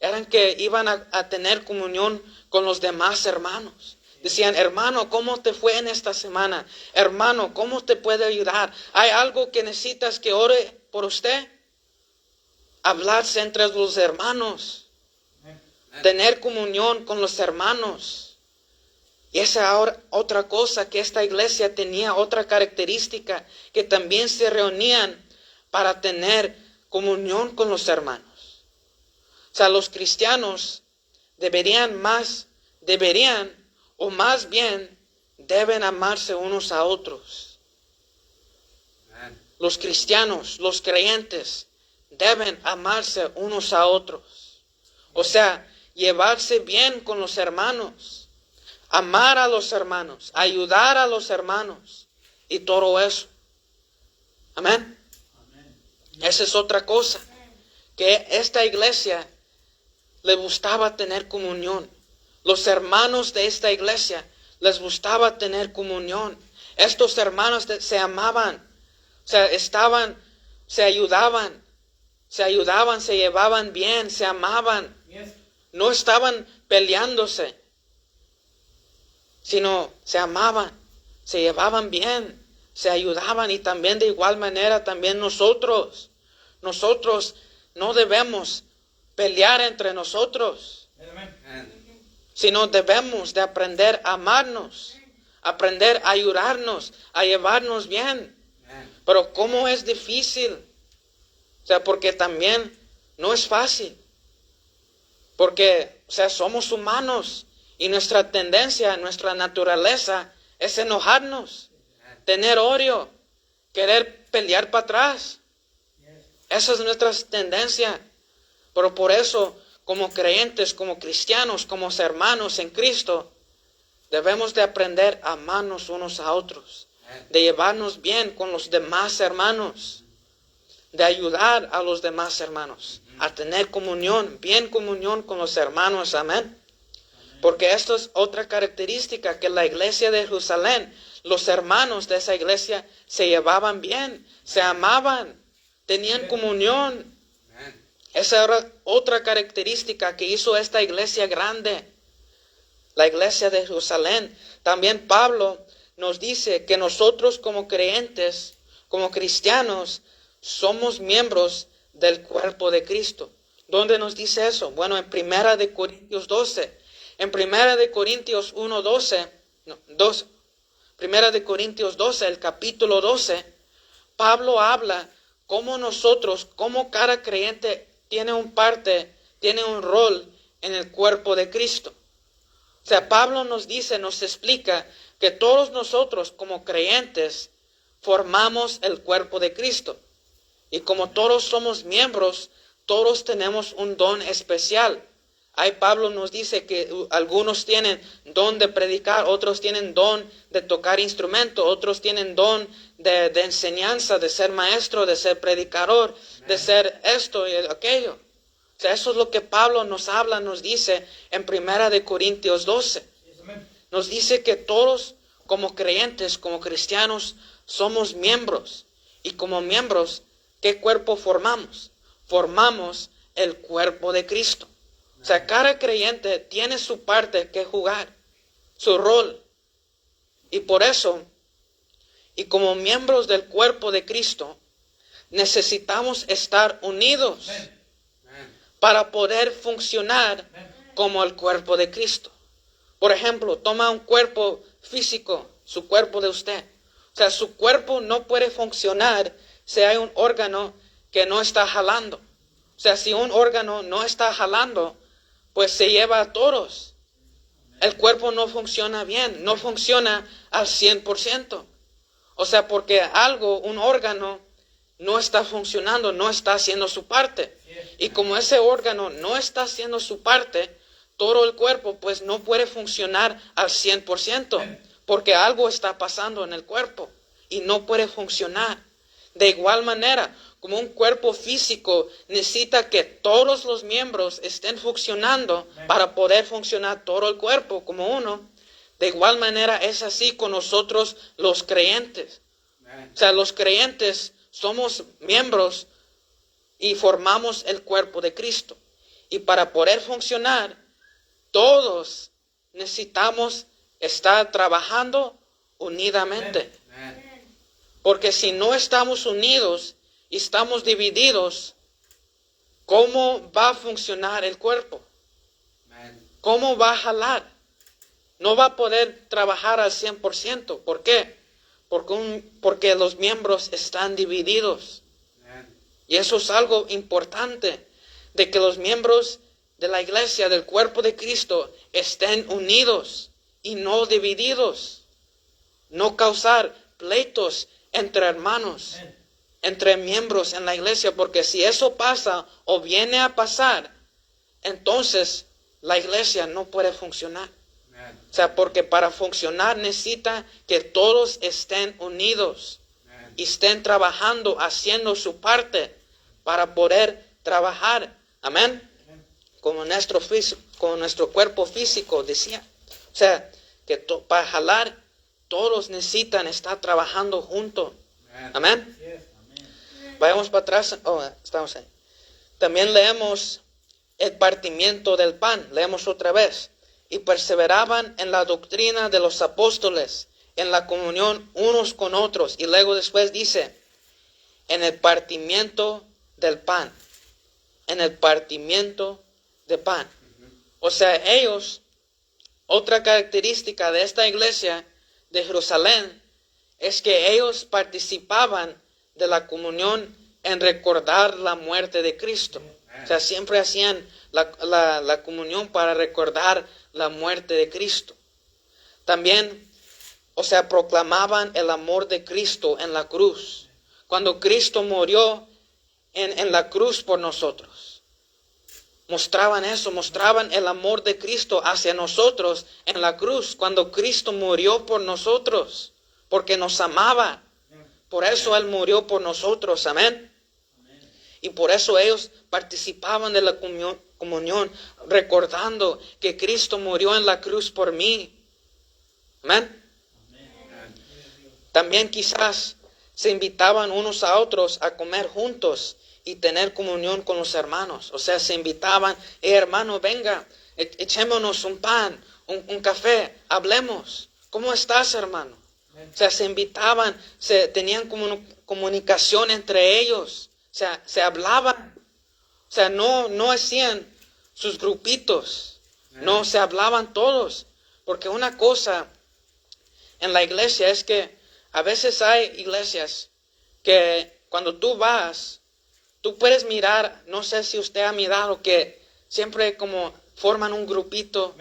eran que iban a tener comunión con los demás hermanos. Decían, hermano, ¿cómo te fue en esta semana? Hermano, ¿cómo te puede ayudar? ¿Hay algo que necesitas que ore por usted? Hablarse entre los hermanos. Tener comunión con los hermanos. Y esa ahora otra cosa que esta iglesia tenía, otra característica, que también se reunían para tener comunión con los hermanos. O sea, los cristianos deben amarse unos a otros. Los cristianos, los creyentes, deben amarse unos a otros. O sea, llevarse bien con los hermanos, amar a los hermanos, ayudar a los hermanos y todo eso. Amén. Esa es otra cosa. Que esta iglesia le gustaba tener comunión. Los hermanos de esta iglesia les gustaba tener comunión. Estos hermanos se amaban. O sea, se ayudaban, se llevaban bien, se amaban. No estaban peleándose, sino se amaban, se llevaban bien, se ayudaban. Y también de igual manera también nosotros no debemos pelear entre nosotros, sino debemos de aprender a amarnos, aprender a ayudarnos, a llevarnos bien. Pero cómo es difícil, o sea, porque también no es fácil, porque, o sea, somos humanos y nuestra tendencia, nuestra naturaleza es enojarnos, tener odio, querer pelear para atrás. Esa es nuestra tendencia. Pero por eso, como creyentes, como cristianos, como hermanos en Cristo, debemos de aprender a amarnos unos a otros, de llevarnos bien con los demás hermanos, de ayudar a los demás hermanos, a tener comunión con los hermanos. Amén. Porque esto es otra característica, que la iglesia de Jerusalén, los hermanos de esa iglesia se llevaban bien, se amaban, tenían comunión. Esa era otra característica que hizo esta iglesia grande, la iglesia de Jerusalén. También Pablo nos dice que nosotros como creyentes, como cristianos, somos miembros del cuerpo de Cristo. ¿Dónde nos dice eso? Bueno, en 1 Corintios 12. En 1 Corintios 1:12, 1 Corintios 12, el capítulo 12, Pablo habla cómo nosotros, cómo cada creyente tiene un rol en el cuerpo de Cristo. O sea, Pablo nos explica que todos nosotros como creyentes formamos el cuerpo de Cristo. Y como todos somos miembros, todos tenemos un don especial. Ahí Pablo nos dice que algunos tienen don de predicar, otros tienen don de tocar instrumento, otros tienen don de enseñanza, de ser maestro, de ser predicador, de ser esto y aquello. O sea, eso es lo que Pablo nos habla, nos dice en 1 Corintios 12. Nos dice que todos como creyentes, como cristianos, somos miembros. Y como miembros, ¿qué cuerpo formamos? Formamos el cuerpo de Cristo. O sea, cada creyente tiene su parte que jugar, su rol. Y por eso, y como miembros del cuerpo de Cristo, necesitamos estar unidos para poder funcionar como el cuerpo de Cristo. Por ejemplo, toma un cuerpo físico, su cuerpo de usted. O sea, su cuerpo no puede funcionar si hay un órgano que no está jalando. O sea, si un órgano no está jalando, pues se lleva a todos. El cuerpo no funciona bien, no funciona al 100%. O sea, porque un órgano no está funcionando, no está haciendo su parte. Y como ese órgano no está haciendo su parte, todo el cuerpo pues no puede funcionar al 100%, porque algo está pasando en el cuerpo y no puede funcionar. De igual manera, como un cuerpo físico necesita que todos los miembros estén funcionando para poder funcionar todo el cuerpo como uno, de igual manera es así con nosotros los creyentes. O sea, los creyentes somos miembros y formamos el cuerpo de Cristo. Y para poder funcionar, todos necesitamos estar trabajando unidamente. Porque si no estamos unidos y estamos divididos, ¿cómo va a funcionar el cuerpo? ¿Cómo va a jalar? No va a poder trabajar al 100%. ¿Por qué? Porque los miembros están divididos. Y eso es algo importante, de que los miembros de la iglesia, del cuerpo de Cristo, estén unidos y no divididos. No causar pleitos entre hermanos, entre miembros en la iglesia, porque si eso pasa o viene a pasar, entonces la iglesia no puede funcionar. O sea, porque para funcionar necesita que todos estén unidos. y estén trabajando, haciendo su parte para poder trabajar. Amén. Como nuestro cuerpo físico decía. O sea, que para jalar, todos necesitan estar trabajando juntos. Amén. Vayamos para atrás. Estamos ahí. También leemos el partimiento del pan. Leemos otra vez. Y perseveraban en la doctrina de los apóstoles, en la comunión unos con otros. Y luego después dice, en el partimiento del pan. En el partimiento de pan. O sea, ellos, otra característica de esta iglesia de Jerusalén, es que ellos participaban de la comunión en recordar la muerte de Cristo. O sea, siempre hacían la comunión para recordar la muerte de Cristo. También, o sea, proclamaban el amor de Cristo en la cruz. Cuando Cristo murió en la cruz por nosotros. Mostraban eso, mostraban el amor de Cristo hacia nosotros en la cruz. Cuando Cristo murió por nosotros, porque nos amaba. Por eso Él murió por nosotros, amén. Y por eso ellos participaban de la comunión, recordando que Cristo murió en la cruz por mí. Amén. También quizás se invitaban unos a otros a comer juntos y tener comunión con los hermanos. O sea, se invitaban, hermano, venga, echémonos un pan, un café, hablemos. ¿Cómo estás, hermano? O sea, se invitaban, tenían comunicación entre ellos. O sea, se hablaban. O sea, no hacían sus grupitos. No, se hablaban todos. Porque una cosa en la iglesia es que a veces hay iglesias que cuando tú vas, tú puedes mirar, no sé si usted ha mirado que siempre como forman un grupito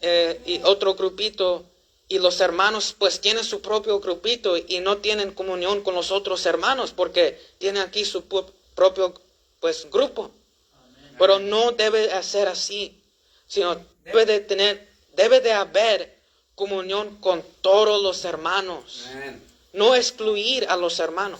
y otro grupito. Y los hermanos pues tienen su propio grupito y no tienen comunión con los otros hermanos porque tienen aquí su propio pues grupo. Amén. Pero no debe ser así, sino debe de haber comunión con todos los hermanos. Amén. No excluir a los hermanos,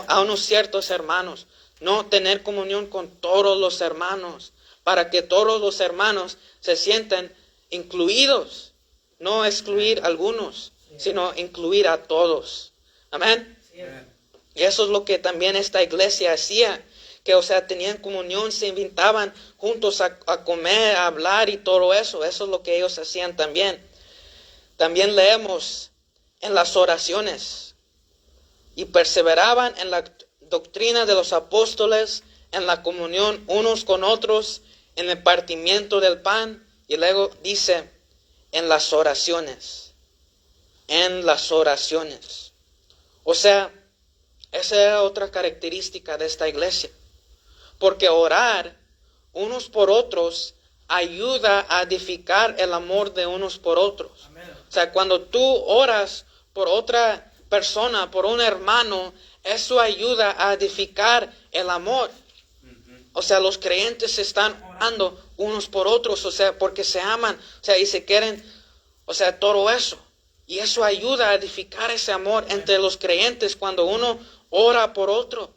a unos ciertos hermanos. No tener comunión con todos los hermanos para que todos los hermanos se sientan incluidos. No excluir a algunos, sino incluir a todos. Amén. Y eso es lo que también esta iglesia hacía. Que, o sea, tenían comunión, se invitaban juntos a comer, a hablar y todo eso. Eso es lo que ellos hacían también. También leemos en las oraciones. Y perseveraban en la doctrina de los apóstoles, en la comunión unos con otros, en el partimiento del pan. Y luego dice, en las oraciones. En las oraciones. O sea, esa era otra característica de esta iglesia. Porque orar unos por otros ayuda a edificar el amor de unos por otros. Amén. O sea, cuando tú oras por otra persona, por un hermano, eso ayuda a edificar el amor. O sea, los creyentes están orando unos por otros, o sea, porque se aman, o sea, y se quieren, o sea, todo eso. Y eso ayuda a edificar ese amor entre los creyentes cuando uno ora por otro.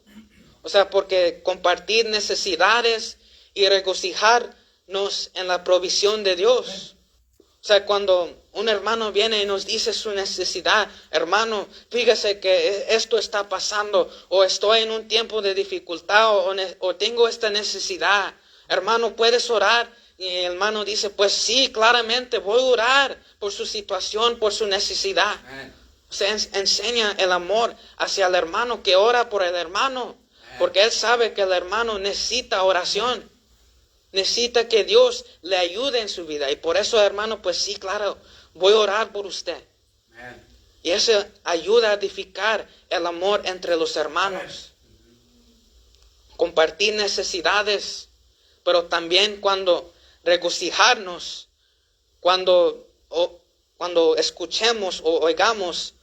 O sea, porque compartir necesidades y regocijarnos en la provisión de Dios. O sea, cuando un hermano viene y nos dice su necesidad, hermano, fíjese que esto está pasando, o estoy en un tiempo de dificultad, o tengo esta necesidad. Hermano, ¿puedes orar? Y el hermano dice, pues sí, claramente voy a orar por su situación, por su necesidad. Amen. O sea, enseña el amor hacia el hermano, que ora por el hermano, porque él sabe que el hermano necesita oración. Necesita que Dios le ayude en su vida. Y por eso, hermano, pues sí, claro, voy a orar por usted. Amen. Y eso ayuda a edificar el amor entre los hermanos. Compartir necesidades, pero también cuando regocijarnos, cuando escuchemos o oigamos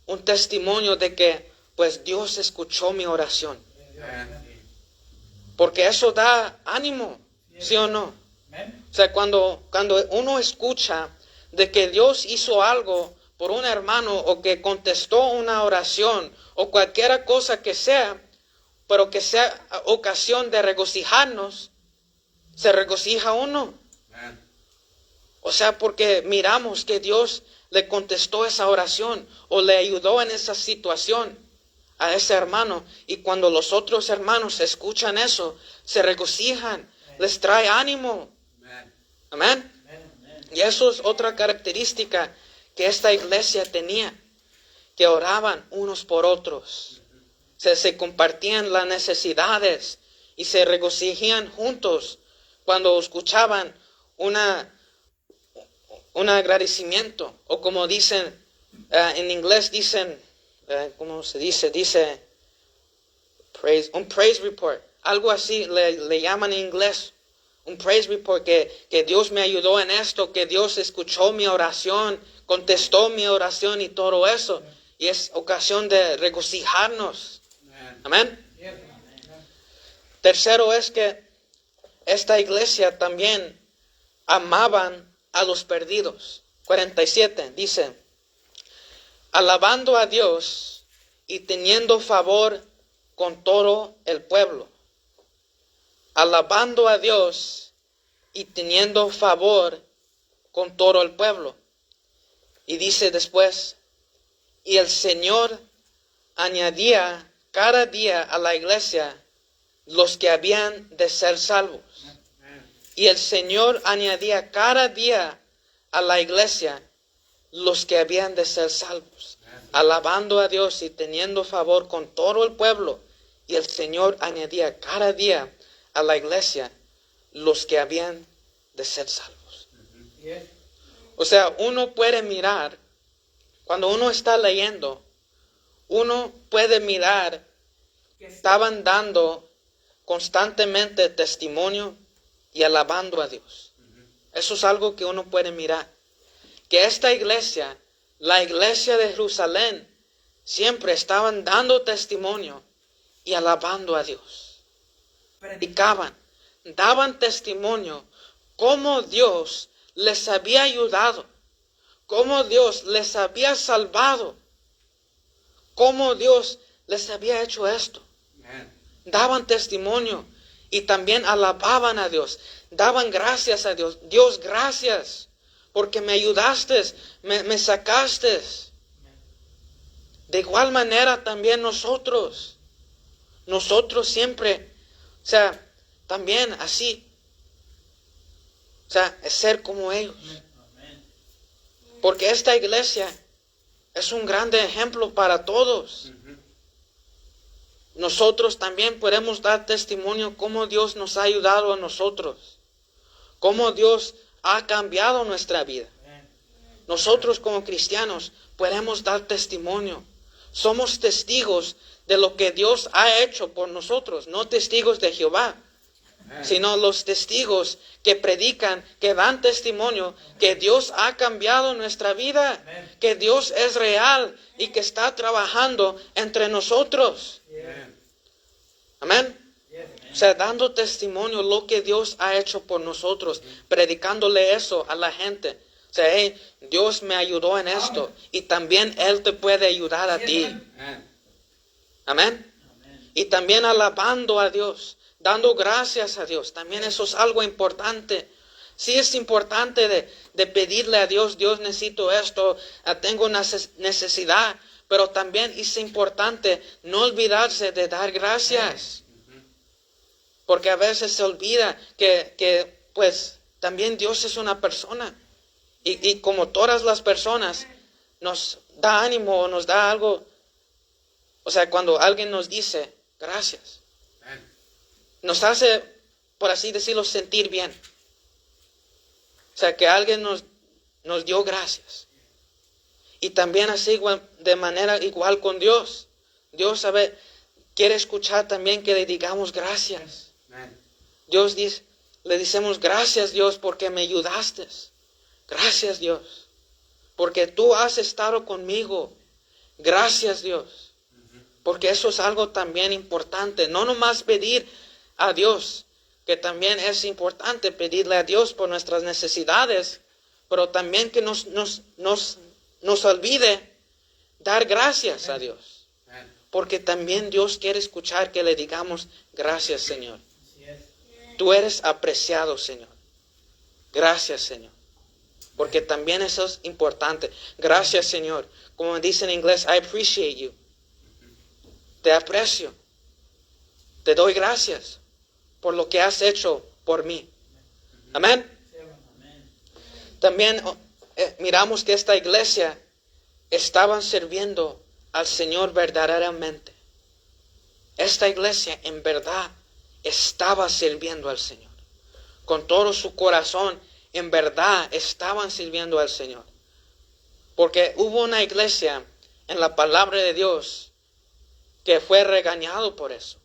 un testimonio de que pues Dios escuchó mi oración. Amen. Porque eso da ánimo. ¿Sí o no? O sea, cuando uno escucha de que Dios hizo algo por un hermano o que contestó una oración o cualquier cosa que sea, pero que sea ocasión de regocijarnos, se regocija uno. O sea, porque miramos que Dios le contestó esa oración o le ayudó en esa situación a ese hermano. Y cuando los otros hermanos escuchan eso, se regocijan, les trae ánimo. Amén. Y eso es otra característica que esta iglesia tenía, que oraban unos por otros. Se compartían las necesidades y se regocijaban juntos cuando escuchaban un agradecimiento, o como dicen, en inglés dicen, ¿cómo se dice? Dice un praise report, algo así le llaman en inglés, un praise report, que Dios me ayudó en esto, que Dios escuchó mi oración, contestó mi oración y todo eso, y es ocasión de regocijarnos. Amén. Tercero es que esta iglesia también amaban a los perdidos. 47 dice, alabando a Dios y teniendo favor con todo el pueblo. Alabando a Dios y teniendo favor con todo el pueblo. Y dice después, y el Señor añadía cada día a la iglesia los que habían de ser salvos. Y el Señor añadía cada día a la iglesia los que habían de ser salvos. Alabando a Dios y teniendo favor con todo el pueblo. Y el Señor añadía cada día a la iglesia los que habían de ser salvos. O sea, uno puede mirar, cuando uno está leyendo, uno puede mirar que estaban dando constantemente testimonio y alabando a Dios. Eso es algo que uno puede mirar. Que esta iglesia, la iglesia de Jerusalén, siempre estaban dando testimonio y alabando a Dios. Predicaban, daban testimonio cómo Dios les había ayudado, cómo Dios les había salvado, cómo Dios les había hecho esto. Daban testimonio y también alababan a Dios, daban gracias a Dios. Dios, gracias, porque me ayudaste, me sacaste. De igual manera también nosotros siempre, o sea, también así, o sea, es ser como ellos. Porque esta iglesia es un grande ejemplo para todos. Nosotros también podemos dar testimonio cómo Dios nos ha ayudado a nosotros, cómo Dios ha cambiado nuestra vida. Nosotros como cristianos podemos dar testimonio. Somos testigos de lo que Dios ha hecho por nosotros, no testigos de Jehová, sino los testigos que predican, que dan testimonio que Dios ha cambiado nuestra vida, que Dios es real y que está trabajando entre nosotros. Amén. O sea, dando testimonio lo que Dios ha hecho por nosotros, predicándole eso a la gente. O sea, hey, Dios me ayudó en esto y también Él te puede ayudar a ti. Amén. Y también alabando a Dios, dando gracias a Dios. También eso es algo importante. Sí es importante de pedirle a Dios, Dios, necesito esto, tengo una necesidad. Pero también es importante no olvidarse de dar gracias. Porque a veces se olvida que pues también Dios es una persona. Y como todas las personas nos da ánimo o nos da algo. O sea, cuando alguien nos dice gracias, nos hace, por así decirlo, sentir bien. O sea, que alguien nos dio gracias. Y también así de manera igual con Dios. Dios quiere escuchar también que le digamos gracias. Dios dice, le decimos gracias Dios porque me ayudaste. Gracias Dios porque tú has estado conmigo. Gracias Dios. Porque eso es algo también importante. No nomás pedir a Dios, que también es importante pedirle a Dios por nuestras necesidades, pero también que nos nos olvide dar gracias a Dios. Porque también Dios quiere escuchar que le digamos gracias, Señor. Tú eres apreciado, Señor. Gracias, Señor. Porque también eso es importante. Gracias, Señor. Como dice en inglés, I appreciate you. Te aprecio. Te doy gracias por lo que has hecho por mí. Amén. También miramos que esta iglesia estaban sirviendo al Señor verdaderamente. Esta iglesia en verdad estaba sirviendo al Señor. Con todo su corazón, en verdad estaban sirviendo al Señor. Porque hubo una iglesia en la palabra de Dios que fue regañado por eso.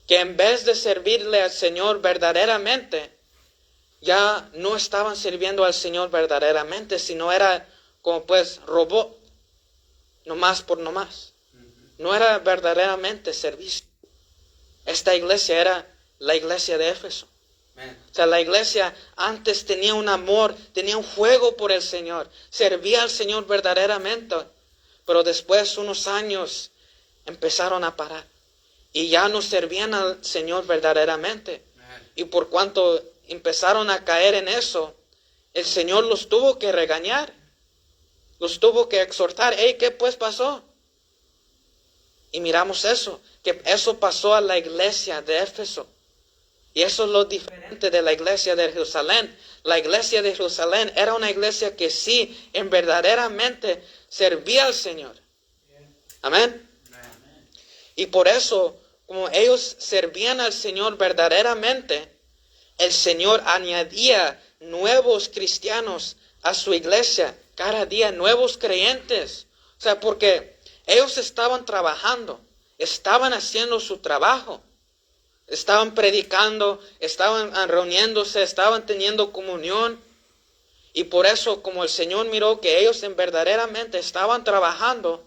Que en vez de servirle al Señor verdaderamente, ya no estaban sirviendo al Señor verdaderamente, sino era como pues robot, nomás por nomás. No era verdaderamente servicio. Esta iglesia era la iglesia de Éfeso. O sea, la iglesia antes tenía un amor, tenía un fuego por el Señor, servía al Señor verdaderamente, pero después unos años empezaron a parar y ya no servían al Señor verdaderamente. Y por cuanto empezaron a caer en eso, el Señor los tuvo que regañar, los tuvo que exhortar. Hey, ¿qué pues pasó? Y miramos eso, que eso pasó a la iglesia de Éfeso. Y eso es lo diferente de la iglesia de Jerusalén. La iglesia de Jerusalén era una iglesia que sí, en verdaderamente servía al Señor. Amén. Y por eso, como ellos servían al Señor verdaderamente, el Señor añadía nuevos cristianos a su iglesia. Cada día nuevos creyentes. O sea, porque ellos estaban trabajando, estaban haciendo su trabajo. Estaban predicando, estaban reuniéndose, estaban teniendo comunión. Y por eso, como el Señor miró que ellos verdaderamente estaban trabajando,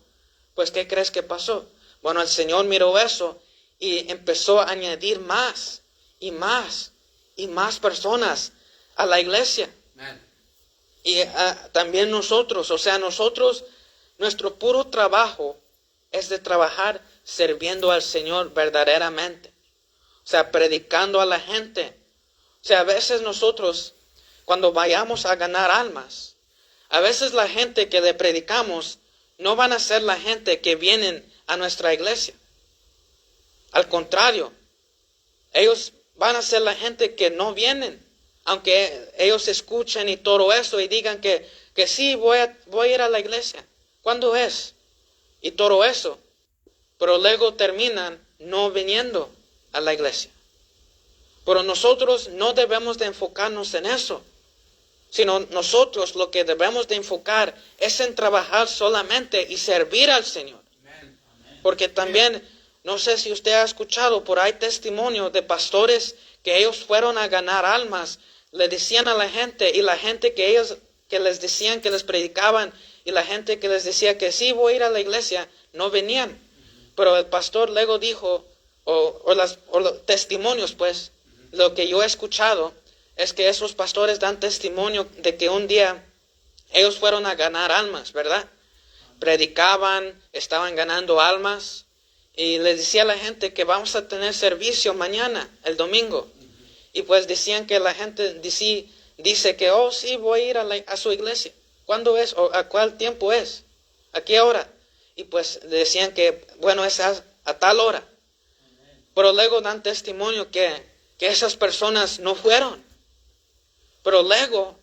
pues ¿qué crees que pasó? Bueno, el Señor miró eso y empezó a añadir más y más y más personas a la iglesia. Amen. Y también nosotros, o sea, nuestro puro trabajo es de trabajar sirviendo al Señor verdaderamente. O sea, predicando a la gente. O sea, a veces nosotros, cuando vayamos a ganar almas, a veces la gente que le predicamos no van a ser la gente que vienen a nuestra iglesia. Al contrario, ellos van a ser la gente que no vienen. Aunque ellos escuchen y todo eso y digan que sí, voy a ir a la iglesia. ¿Cuándo es? Y todo eso. Pero luego terminan no viniendo a la iglesia. Pero nosotros no debemos de enfocarnos en eso, sino nosotros lo que debemos de enfocar es en trabajar solamente y servir al Señor. Porque también, no sé si usted ha escuchado, por ahí testimonio de pastores que ellos fueron a ganar almas, le decían a la gente, y la gente que ellos que les decían, que les predicaban, y la gente que les decía que sí, voy a ir a la iglesia, no venían. Pero el pastor luego dijo, o los testimonios, pues, lo que yo he escuchado es que esos pastores dan testimonio de que un día ellos fueron a ganar almas, ¿verdad? Predicaban, estaban ganando almas y les decía a la gente que vamos a tener servicio mañana, el domingo. Y pues decían que la gente dice que, oh sí, voy a ir a su iglesia. ¿Cuándo es? ¿O a cuál tiempo es? ¿A qué hora? Y pues decían que, bueno, es a tal hora. Pero luego dan testimonio que esas personas no fueron. Pero luego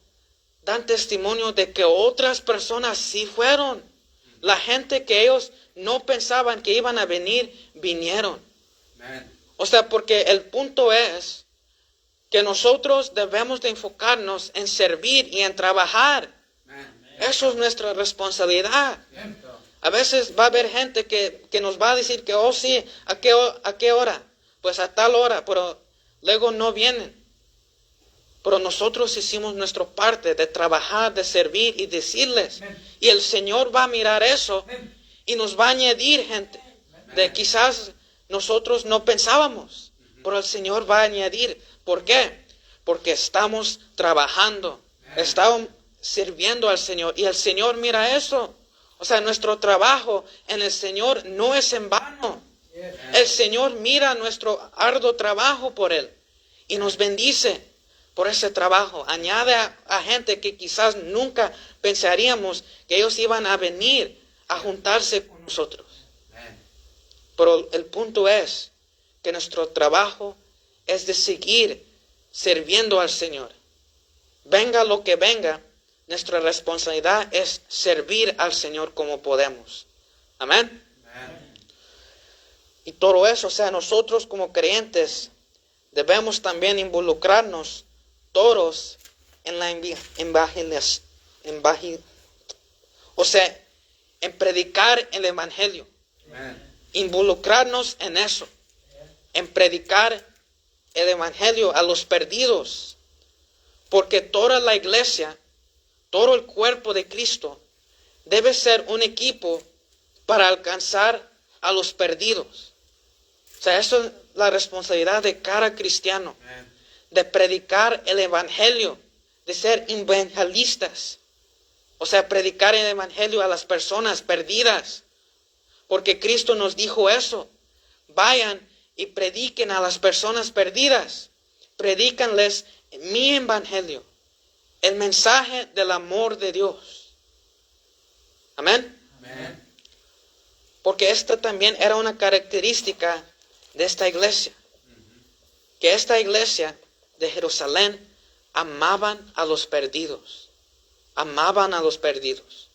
dan testimonio de que otras personas sí fueron. La gente que ellos no pensaban que iban a venir, vinieron. Amen. O sea, porque el punto es que nosotros debemos de enfocarnos en servir y en trabajar. Amen. Eso es nuestra responsabilidad. Amen. A veces va a haber gente que nos va a decir que, oh sí, ¿a qué hora? Pues a tal hora, pero luego no vienen. Pero nosotros hicimos nuestra parte de trabajar, de servir y decirles. Amen. Y el Señor va a mirar eso. Amen. Y nos va a añadir gente. Amen. De quizás nosotros no pensábamos. Amen. Pero el Señor va a añadir. ¿Por qué? Porque estamos trabajando. sirviendo al Señor. Y el Señor mira eso. O sea, nuestro trabajo en el Señor no es en vano. El Señor mira nuestro arduo trabajo por Él y nos bendice por ese trabajo. Añade a gente que quizás nunca pensaríamos que ellos iban a venir a juntarse con nosotros. Pero el punto es que nuestro trabajo es de seguir sirviendo al Señor. Venga lo que venga, nuestra responsabilidad es servir al Señor como podemos. Amén. Y todo eso, o sea, nosotros como creyentes debemos también involucrarnos todos en la en predicar el Evangelio. Involucrarnos en eso, en predicar el Evangelio a los perdidos. Porque toda la iglesia, todo el cuerpo de Cristo debe ser un equipo para alcanzar a los perdidos. O sea, eso es la responsabilidad de cada cristiano, de predicar el Evangelio, de ser evangelistas. O sea, predicar el Evangelio a las personas perdidas. Porque Cristo nos dijo eso. Vayan y prediquen a las personas perdidas. Predícanles mi Evangelio, el mensaje del amor de Dios. Amén. Amén. Porque esta también era una característica de esta iglesia. Que esta iglesia de Jerusalén amaban a los perdidos. Amaban a los perdidos.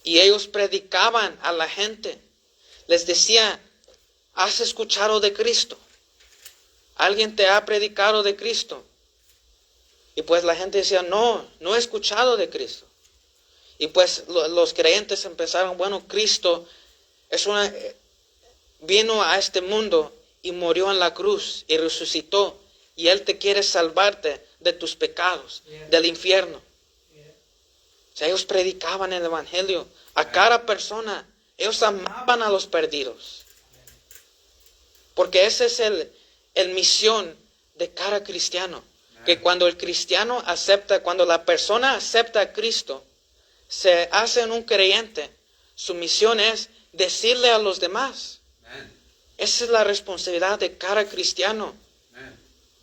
Y ellos predicaban a la gente. Les decía, ¿has escuchado de Cristo? ¿Alguien te ha predicado de Cristo? Y pues la gente decía, no he escuchado de Cristo. Y pues los creyentes empezaron, bueno, Cristo vino a este mundo y murió en la cruz y resucitó. Y Él te quiere salvarte de tus pecados, del infierno. O sea, ellos predicaban el Evangelio a cada persona. Ellos amaban a los perdidos. Porque ese es el misión de cada cristiano. Que cuando el cristiano acepta, cuando la persona acepta a Cristo, se hace un creyente, su misión es decirle a los demás. Esa es la responsabilidad de cada cristiano.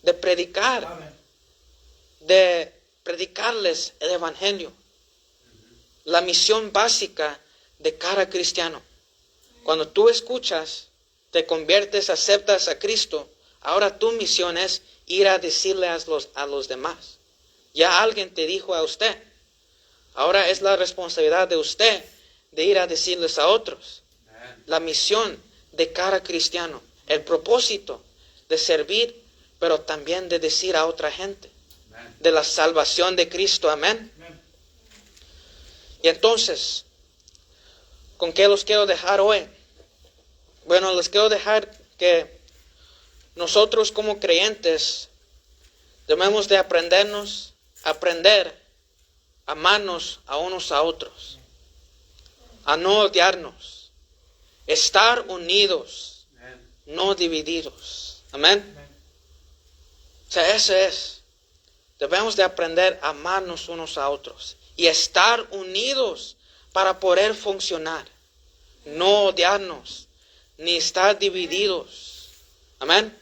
De predicar. De predicarles el Evangelio. La misión básica de cada cristiano. Cuando tú escuchas, te conviertes, aceptas a Cristo, ahora tu misión es ir a decirle a los demás. Ya alguien te dijo a usted. Ahora es la responsabilidad de usted de ir a decirles a otros. La misión de cada cristiano. El propósito de servir, pero también de decir a otra gente. De la salvación de Cristo. Amén. Y entonces, ¿con qué los quiero dejar hoy? Bueno, les quiero dejar que nosotros como creyentes debemos de aprender a amarnos a unos a otros, a no odiarnos, estar unidos, no divididos. Amén. O sea, eso es. Debemos de aprender a amarnos unos a otros y estar unidos para poder funcionar, no odiarnos, ni estar divididos. Amén.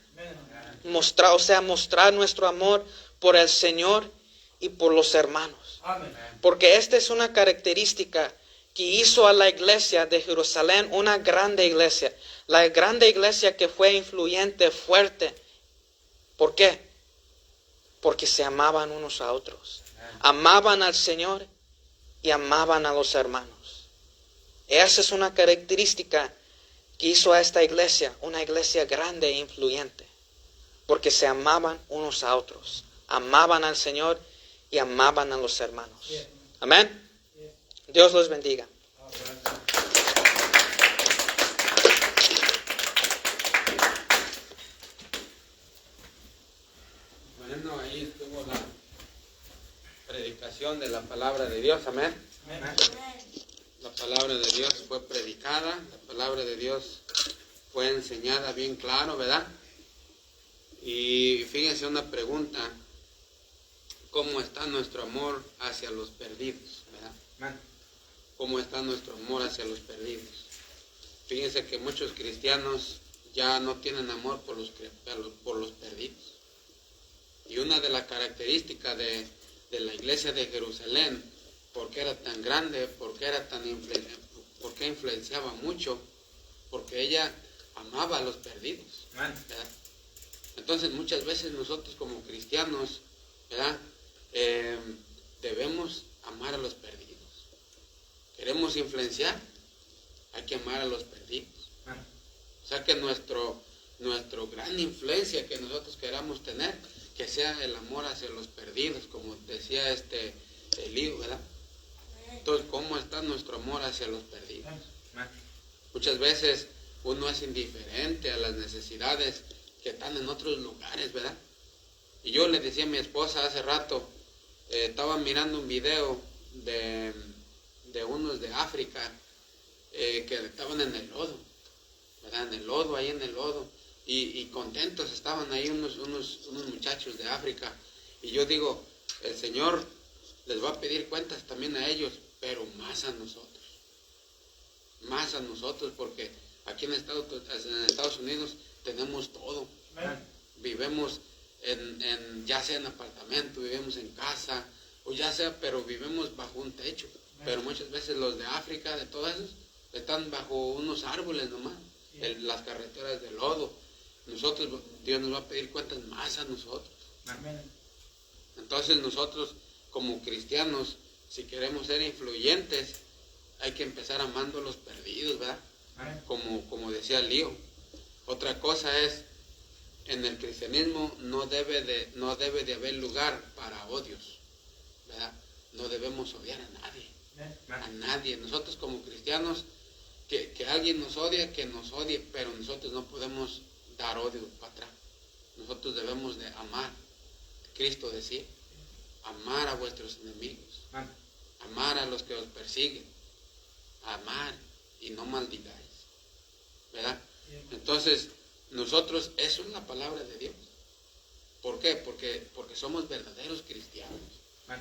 Mostrar nuestro amor por el Señor y por los hermanos. Amén. Porque esta es una característica que hizo a la iglesia de Jerusalén una grande iglesia. La grande iglesia que fue influyente, fuerte. ¿Por qué? Porque se amaban unos a otros. Amaban al Señor y amaban a los hermanos. Esa es una característica que hizo a esta iglesia una iglesia grande e influyente. Porque se amaban unos a otros. Amaban al Señor y amaban a los hermanos. Amén. Dios los bendiga. Bueno, ahí estuvo la predicación de la palabra de Dios. Amén. La palabra de Dios fue predicada, la palabra de Dios fue enseñada bien claro, ¿verdad? Y fíjense una pregunta. cómo está nuestro amor hacia los perdidos, ¿verdad? Cómo está nuestro amor hacia los perdidos. Fíjense que muchos cristianos ya no tienen amor por los perdidos. Y una de las características de la iglesia de Jerusalén, porque era tan grande, porque influenciaba mucho, porque ella amaba a los perdidos, ¿verdad? Entonces muchas veces nosotros como cristianos, ¿verdad? Debemos amar a los perdidos. Queremos influenciar, hay que amar a los perdidos. O sea que nuestro gran influencia que nosotros queramos tener, que sea el amor hacia los perdidos, como decía Elío, ¿verdad? Entonces, ¿cómo está nuestro amor hacia los perdidos? Muchas veces uno es indiferente a las necesidades que están en otros lugares, ¿verdad? Y yo le decía a mi esposa hace rato, estaba mirando un video de unos de África que estaban en el lodo, ¿verdad? Ahí en el lodo, y contentos estaban ahí unos muchachos de África, y yo digo, el Señor les va a pedir cuentas también a ellos, pero más a nosotros, porque aquí en Estados Unidos tenemos todo. Vivimos ya sea en apartamento, vivimos en casa, o ya sea, pero vivimos bajo un techo. Pero muchas veces los de África, de todos esos, están bajo unos árboles nomás, las carreteras de lodo. Nosotros, Dios nos va a pedir cuentas más a nosotros. Entonces nosotros, como cristianos, si queremos ser influyentes, hay que empezar amando a los perdidos, ¿verdad? Como decía Lío. Otra cosa es, en el cristianismo no debe de haber lugar para odios, ¿verdad? No debemos odiar a nadie. Nosotros como cristianos, que alguien nos odia, que nos odie, pero nosotros no podemos dar odio para atrás. Nosotros debemos de amar. Cristo decía, amar a vuestros enemigos, amar a los que os persiguen, amar y no maldigáis, ¿verdad? Entonces, nosotros, eso es la palabra de Dios. ¿Por qué? Porque somos verdaderos cristianos.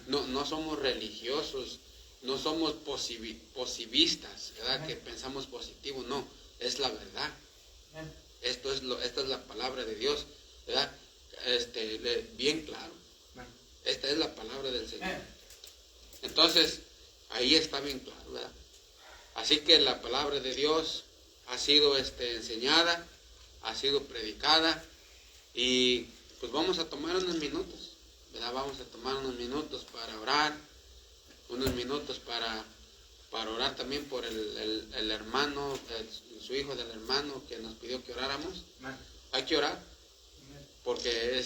No somos religiosos, no somos positivistas, ¿verdad? Que pensamos positivo, no, es la verdad. Esta es la palabra de Dios, ¿verdad? Bien claro. Esta es la palabra del Señor. Entonces, ahí está bien claro, ¿verdad? Así que la palabra de Dios ha sido enseñada, ha sido predicada, y pues vamos a tomar unos minutos, ¿verdad? Vamos a tomar unos minutos para orar, unos minutos para orar también por el hermano, su hijo del hermano que nos pidió que oráramos. Hay que orar, porque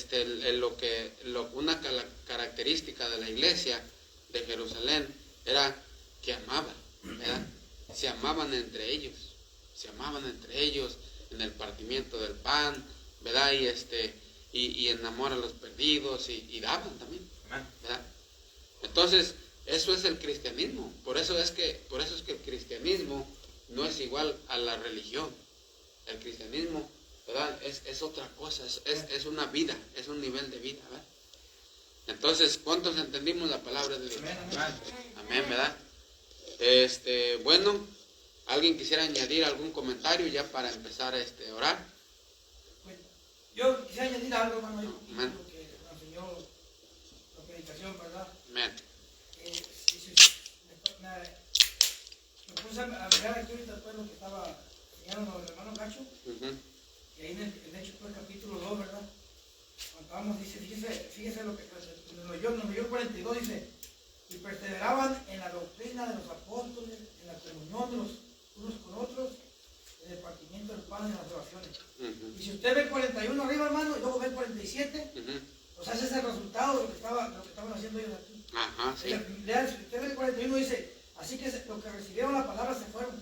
una característica de la iglesia de Jerusalén era que amaban, ¿verdad? Se amaban entre ellos en el partimiento del pan, ¿verdad? Y en amor a los perdidos, y daban también, ¿verdad? Entonces, eso es el cristianismo. Por eso es que el cristianismo no es igual a la religión. El cristianismo, ¿verdad? Es otra cosa, es una vida, es un nivel de vida, ¿verdad? Entonces, ¿cuántos entendimos la palabra de Dios? Amén, ¿verdad? Bueno, ¿alguien quisiera añadir algún comentario ya para empezar a orar? Bueno, yo quisiera añadir algo, hermano, lo que nos enseñó la predicación, ¿verdad? Amén. Me puse a mirar aquí ahorita todo lo que estaba enseñando el hermano Gacho, y ahí en Hechos capítulo 2, ¿verdad? Cuando estábamos, dice, fíjese lo que nos leyó el 42, dice, y perseveraban en la doctrina de los apóstoles, en la comunión de los unos con otros, en el partimiento del pan y en las oraciones. Y si usted ve el 41 arriba, hermano, y luego ve el 47, pues ese es el resultado de lo que estaban haciendo ellos aquí. Sí. Si usted ve el 41, dice, así que los que recibieron la palabra se fueron.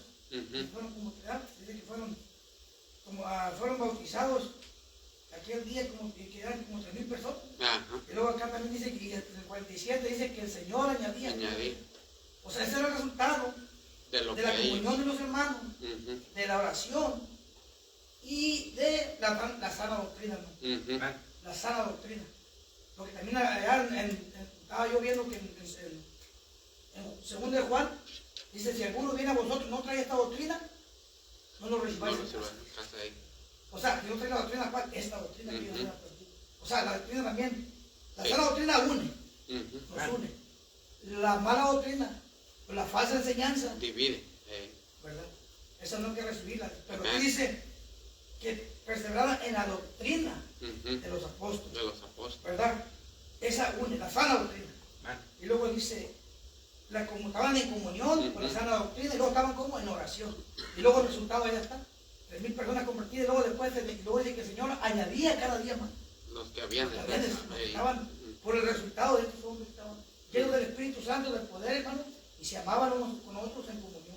Fueron como dice que fueron bautizados aquel día, que eran como 3,000 personas. Y luego acá también dice que en el 47 dice que el Señor añadía. O sea, ese era el resultado de la comunión de los hermanos, de la oración y de la sana doctrina, ¿no? La sana doctrina. Porque también allá estaba yo viendo que en segundo de Juan, dice, si alguno viene a vosotros y no trae esta doctrina, no lo recibáis. O sea, que no trae la doctrina, ¿cuál? Esta doctrina que yo voy a perder. O sea, la doctrina también, la sana doctrina une, nos une. La mala doctrina, la falsa enseñanza, divide. ¿Verdad? Esa no hay que recibirla. Pero aquí dice que perseveraban en la doctrina de los apóstoles. ¿Verdad? Esa une, la sana doctrina. Y luego dice, como estaban en comunión con la sana doctrina, y luego estaban como en oración. Y luego el resultado ya está. 3,000 personas convertidas, y luego después luego dice que el Señor añadía cada día más. Los que habían estaban por el resultado de estos hombres, estaban llenos del Espíritu Santo, del poder, hermano, y se amaban unos con otros en comunión.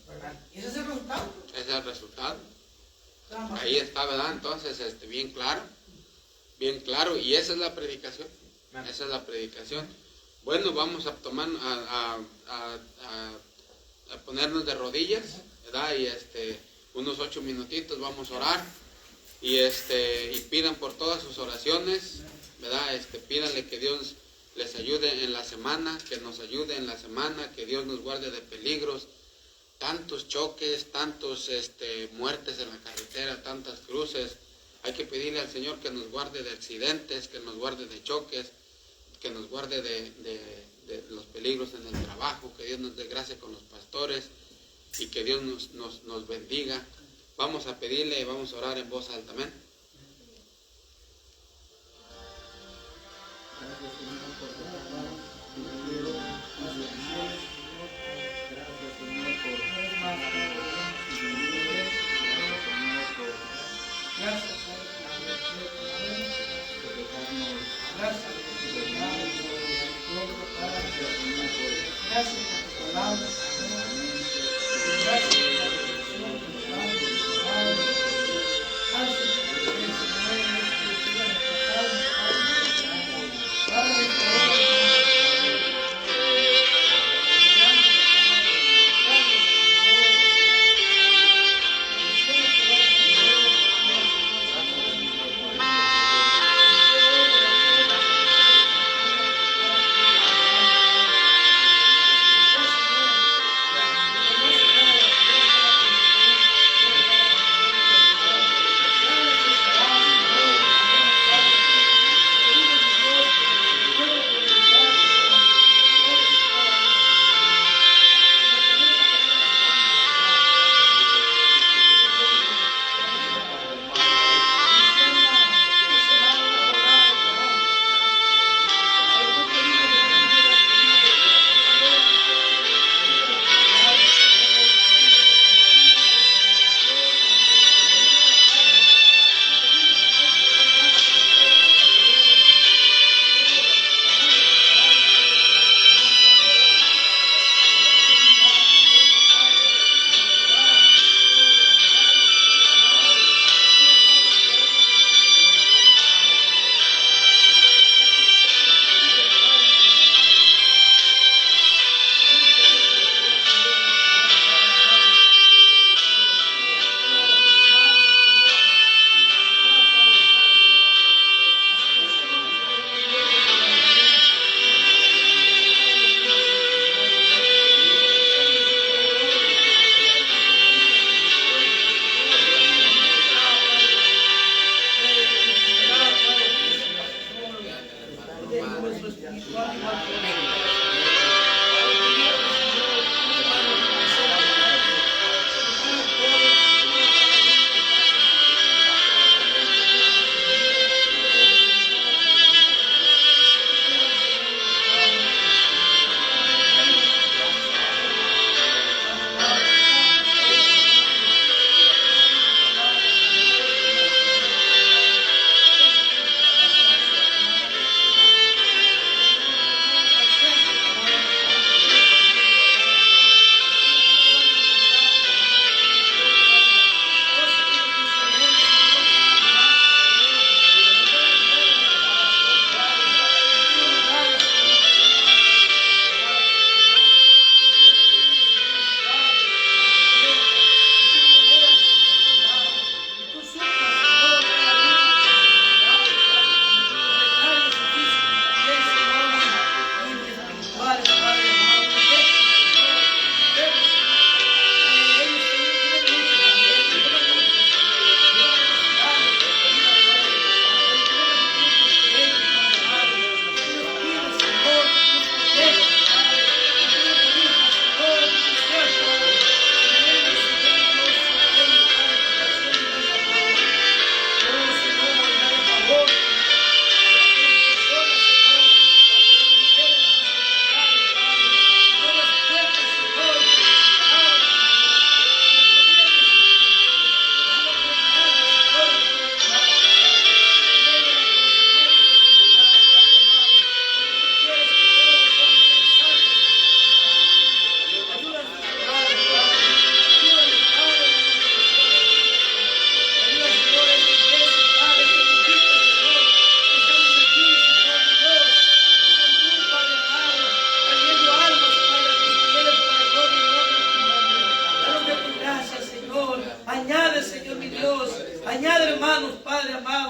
¿Verdad? Y ese es el resultado. Ese es el resultado. Ahí está, ¿verdad? Entonces, bien claro, y esa es la predicación. Esa es la predicación. Bueno, vamos a tomar, a ponernos de rodillas, ¿verdad? Y unos 8 minutitos vamos a orar, y pidan por todas sus oraciones, ¿verdad? Pídanle que Dios les ayude en la semana, que nos ayude en la semana, que Dios nos guarde de peligros, tantos choques, tantos muertes en la carretera, tantas cruces. Hay que pedirle al Señor que nos guarde de accidentes, que nos guarde de choques, que nos guarde de los peligros en el trabajo, que Dios nos dé gracia con los pastores y que Dios nos bendiga. Vamos a pedirle y vamos a orar en voz alta. Amén. Gracias, Señor, por tu palabra. Gracias, Señor,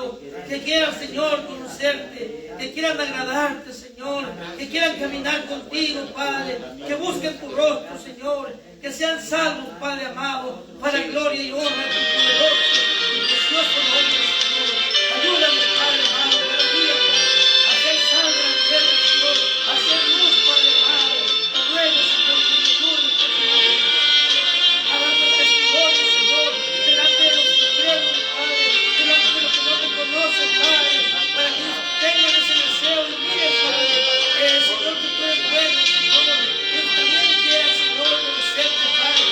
amado, que quieran, Señor, conocerte, que quieran agradarte, Señor, que quieran caminar contigo, Padre, que busquen tu rostro, Señor, que sean salvos, Padre amado, para gloria y honra de tu poderoso y precioso nombre, Señor. Ayúdanos, Padre amado, cada día, Padre, a ser sal de la tierra, Señor, a ser luz, Padre amado. Te ruego, Señor, que me ayudes, Señor, a darte testimonio, Señor, delante de los incrédulos, Padre, delante de los que no te conocen, Padre, para que tengan ese deseo y miren, Padre, Señor, que tú eres bueno, Señor, que también quieras, Señor, conocerte, Padre,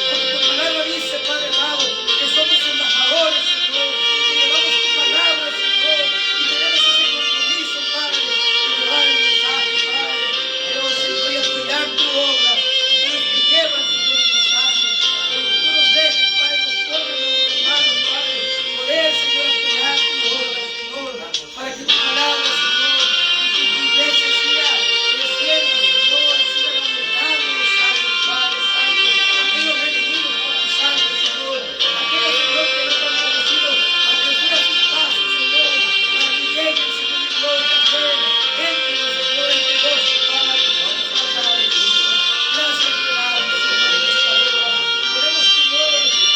porque tu palabra dice, Padre amado, que somos embajadores, Señor, que llevamos tu palabra, Señor, y tenemos ese compromiso, Padre, de llevar el mensaje, Padre, pero, Señor, y apoyar tu obra, a los que llevan, Señor, el mensaje, pero que tú nos dejes, Padre, nos pongan en nuestras manos, Padre, poder, Señor, apoyar tu obra, Señor, para que tu palabra, Señor, y tu iglesia siga creciendo, Señor, siga aumentando los salvos, Padre Santo, aquellos redimidos por tu sangre, Señor, aquellos, Señor, que no te han conocido, apresura sus pasos, Señor, para que lleguen, Señor, mi Dios, también, entren, Señor, en negocio, Padre, gracias, te damos, Señor, en esta hora, ponemos, Señor,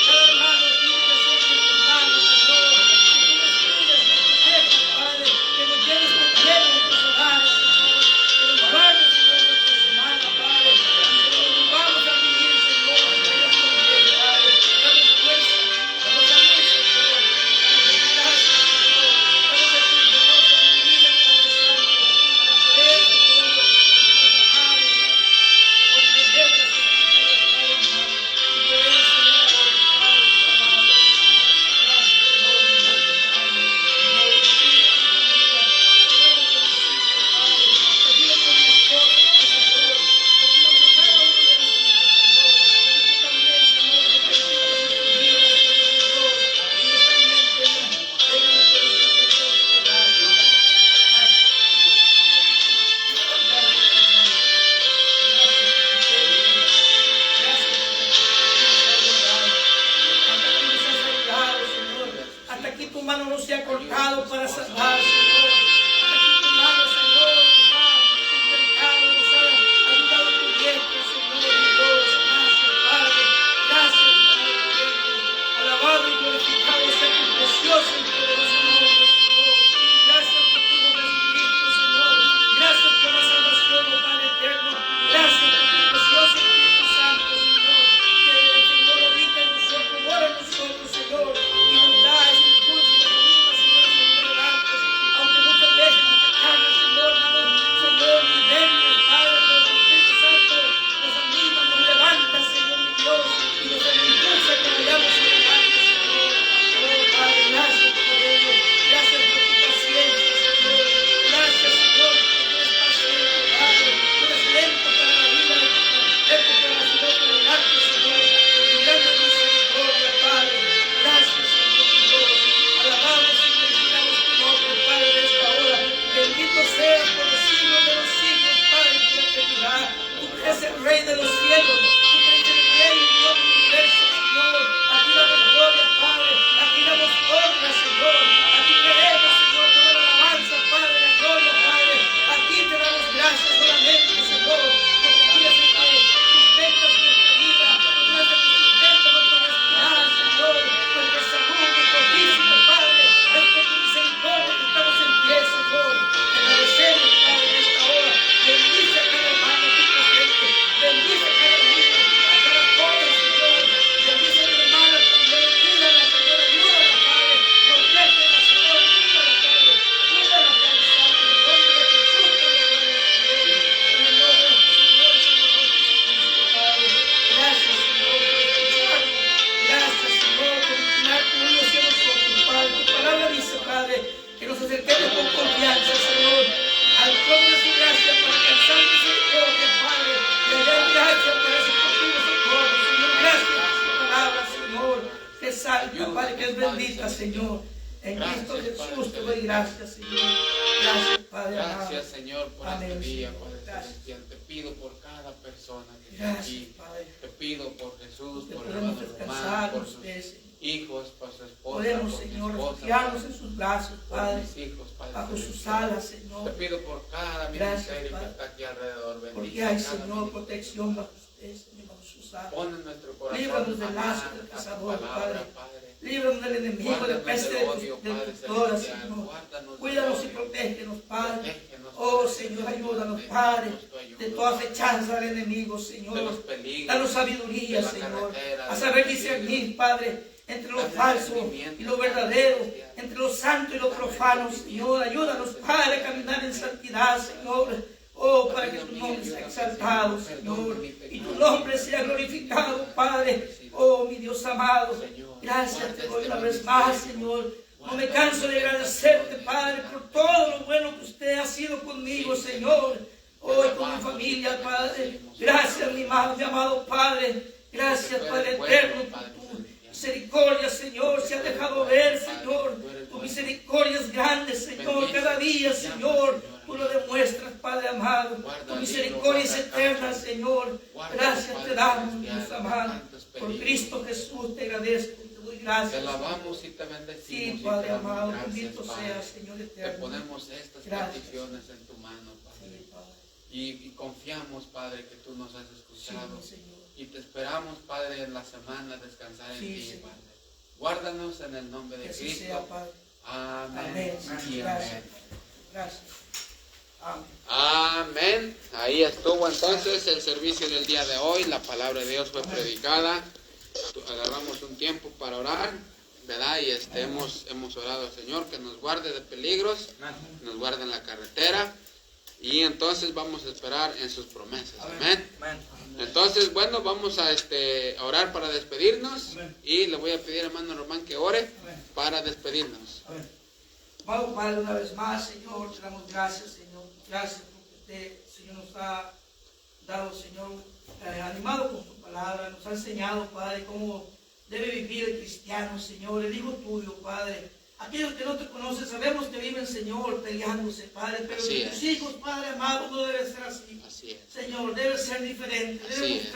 cada hermano aquí presente en tus manos, Señor, que tú nos cuides, que nos protejas, Padre, que nos lleves con bien en nuestros hogares, Señor, que nos guardes, Señor, en esta semana, Padre, y que nos vamos a vivir, Señor, que vayas con bien, Padre, danos fuerza, danos salud, Señor, danos gracia, Señor, danos de tu poderosa sabiduría, Padre Santo, para poder, Señor, amar, comprender las escrituras, Padre amado, y poder, Señor, glorificar tu amado, gracias, Señor, mi Dios, Padre, Señor, te pido por mi vida, te ruego por mis hijos, Padre, te pido por mi esposa, Señor, te pido por cada uno de mis hijos, Señor, y tú también, Señor, que permitas en sus vidas, Señor, mi Dios, ellos también tengan el conocimiento de tu verdad, gracias. Hasta aquí tu mano no se ha cortado para salvar, Señor. Hasta aquí tu mano, Señor, nos ha sustentado, nos ha ayudado tu vientre, Señor, mi Dios. Gracias, Padre. Gracias, Padre eterno. Alabado y glorificado sea tu precioso y poderoso nombre, Señor. Gracias por tu Hijo Jesucristo, Señor. Gracias por la salvación, oh Padre eterno. Gracias por tu precioso Espíritu Santo, Señor. Que el Señor habita en nosotros, mora en nosotros, Señor. Y nos da ese impulso y nos anima, Señor, a seguir adelante. Aunque muchas veces nuestra carne, Señor, Señor, ni débiles, Padre, pero el Espíritu Santo nos anima, nos levanta, Señor, mi Dios, y nos impulsa que vayamos adelante, Señor. Oh, Padre, gracias por ello. Gracias por tu paciencia, Señor. Gracias, Señor, porque tú eres paciente, Padre. Tú eres lento para la vida, lento para la ciudad, para el arte, Señor. Y grande misericordia, Padre. Gracias, Señor, mi Dios. Alabamos y glorificamos tu nombre, Padre, de esta hora. Bendito seas por los siglos de los siglos, Padre, por la eternidad. Tú que eres el Rey de los cielos. Tú que eres el Rey y Dios del universo, Señor. A ti damos gloria, Padre. A ti damos honra, Señor. A ti creemos, Señor, toda la alabanza, Padre, la gloria, Padre. A ti te damos gracias solamente, Señor. Porque tú eres el que sustentas nuestra vida. Tú eres el que sustenta nuestra respirar, Señor. Nuestra salud, nuestro físico, Padre. Es por tu misericordia que estamos en pie, Señor. Te agradecemos, Padre, en esta hora. Bendice a cada hermano aquí presente. Bendice a cada niño, a cada joven, Señor. Bendice a mi hermana también. Cuídala, Señor. Ayúdala, Padre. Protégela, Señor. Ayúdala, Padre. Cuídala, Padre Santo. En el nombre de Jesús, te lo ruego, Señor. En el nombre de nuestro Señor y Salvador Jesucristo, Padre. Gracias, Señor, por escucharnos. Gracias, Señor, por inclinar tu oído hacia nosotros, Padre. Tu palabra dice, Padre, que nos acerquemos con confianza, Señor, al trono de su gracia para alcanzar misericordia, Padre, y hallar gracia para ese oportuno socorro, Señor. Gracias por tu palabra, Señor, que es santa, Padre, que es bendita, Señor. En Cristo Jesús te doy gracias, Señor. Gracias, Padre amado. Gracias, Señor, por Amén, este día, Señor. Padre Gracias. celestial. Te pido por cada persona que está Gracias, aquí. Padre. Te pido por Jesús, Que por el podemos hermano descansar Román, en por sus usted, Señor. hijos, por su esposa, Podemos, por mi Señor, esposa, refugiarnos en sus brazos, por Padre, mis hijos, Padre bajo sus celestial. alas, Te Señor. pido por cada Gracias, ministerio que Padre. está aquí alrededor. Porque Bendice hay, a cada Señor, ministerio. protección bajo ustedes, Señor, bajo sus alas. Pon en nuestro corazón Líbranos del amar lazo del a tu cazador, palabra, Padre. Líbranos del enemigo, del Guárdanos peste del de odio, tus Padre destructoras, celestial. Señor. Guárdanos del Cuídanos y odio. protégenos, Padre. Protégenos, Oh, Padre Señor, celestial. ayúdanos, Padre, Danos tu ayuda, de toda Padre. fechanza del enemigo, De los Señor. peligros, Danos sabiduría, de la Señor, carretera, a de saber los discernir, peligros. Padre, entre lo Danos falso entendimiento, y lo Padre verdadero, celestial. entre lo santo y lo profano, Señor. Ayúdanos, Padre, a caminar en santidad, Señor. Oh, para que tu nombre sea exaltado, Señor, y tu nombre sea glorificado, Padre. Oh, mi Dios amado, gracias te doy una vez más, Señor. No me canso de agradecerte, Padre, por todo lo bueno que usted ha sido conmigo, Señor. Hoy con mi familia, Padre. Gracias, mi amado Padre. Gracias, Padre eterno, por tu misericordia, Señor. Se ha dejado ver, Señor. Tu misericordia es grande, Señor. Cada día, Señor, tú lo demuestras, Padre amado. Tu misericordia es eterna, Señor. Gracias te damos, Dios amado. Por Cristo Jesús te agradezco y te doy Te gracias. alabamos y te bendecimos. Sí, y Padre te damos amado, gracias, bendito Padre. sea, Señor Te eterno. ponemos estas Gracias. peticiones en tu mano, Padre. Sí, Padre. Y confiamos, Padre, que tú nos has Sí, escuchado. mi Señor. Y te esperamos, Padre, en la semana descansar en Sí, ti, Señor. Padre. Guárdanos en el nombre de Que así Cristo. sea, Padre. Amén. Amén. Y Gracias. amén. Gracias. Amén. Amén. Ahí estuvo entonces el servicio del día de hoy. La palabra de Dios fue predicada. Agarramos un tiempo para orar, ¿verdad? Y hemos orado al Señor que nos guarde de peligros, nos guarde en la carretera. Y entonces vamos a esperar en sus promesas. Amén. Entonces, bueno, vamos a orar para despedirnos. Y le voy a pedir a hermano Román que ore para despedirnos. Amén. Amado Padre, una vez más, Señor, te damos gracias, Señor. Gracias porque usted, Señor, nos ha dado, Señor, animado con su palabra. Nos ha enseñado, Padre, cómo debe vivir el cristiano, Señor, el hijo tuyo, Padre. Aquellos que no te conocen, sabemos que viven, Señor, peleándose, Padre. Pero Así tus es. hijos, Padre amado, no debe ser así. Así es. Señor, debe ser diferente. Así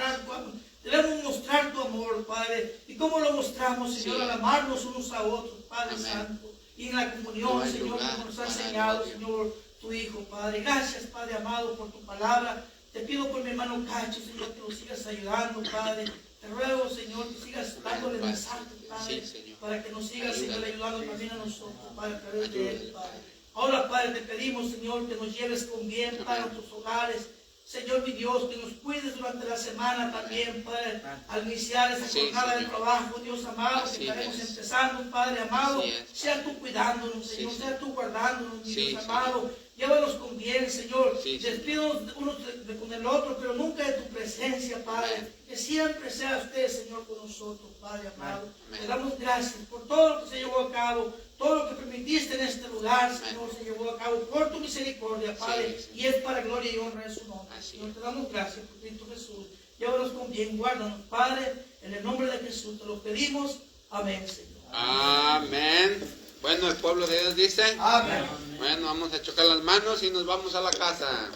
Debemos mostrar tu amor, Padre. ¿Y cómo lo mostramos, Señor? Sí. Al amarnos unos a otros, Padre Amén. Santo. Y en la comunión, No hay Señor, lugar como nos ha para el enseñado, odio. Señor, tu Hijo, Padre. Gracias, Padre amado, por tu palabra. Te pido por mi hermano Cacho, Señor, que lo sigas ayudando, Padre. Te ruego, Señor, que sigas dándole Padre. mensajes, Padre, Sí, Señor. para que nos sigas, Señor, Ayúdale. ayudando también a nosotros, Padre, a través de él, Ayúdale, Padre. Ahora, Padre, te pedimos, Señor, que nos lleves con bien, Padre, a Amén. tus hogares. Señor, mi Dios, que nos cuides durante la semana también, Padre, al iniciar esa Sí, jornada de Señor. trabajo, Dios amado, Así que estaremos es. empezando, Padre amado. Así es. Sea tú cuidándonos, Sí, Señor, sí. sea tú guardándonos, mi Sí, Dios Señor. amado. Llévanos con bien, Señor. Sí, Señor. Despídanos unos con el otro, pero nunca de tu presencia, Padre. Amén. Que siempre sea usted, Señor, con nosotros, Padre amado. Amén. Te damos gracias por todo lo que se llevó a cabo, todo lo que permitiste en este lugar, Señor, se llevó a cabo por tu misericordia, Padre. Sí, sí. Y es para gloria y honra de su nombre. Así Señor, es. te damos gracias por Cristo Jesús. Llévanos con bien, guárdanos, Padre. En el nombre de Jesús te lo pedimos. Amén, Señor. Amén. Bueno, el pueblo de Dios dice. Amén. Bueno, vamos a chocar las manos y nos vamos a la casa.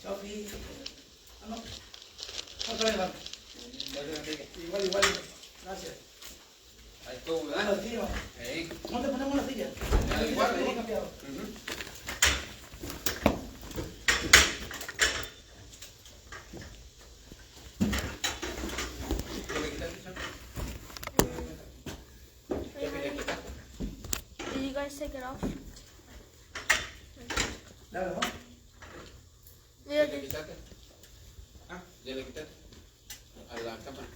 Chao, Pi. Ah, no. Otra vez, vamos. Igual. Gracias. Ahí estuvo, Ah, ¿verdad? sí, va. Ahí. ¿Dónde ponemos la silla? Igual, Ahí, ¿no? cambiado. Ujú. ¿Qué le quitaste, Sam? ¿Qué le quitaste? Did you guys take it off? Dale, ¿no? Yeah, ¿Qué le quitaste? Ah, ya le quitaste. A la cámara.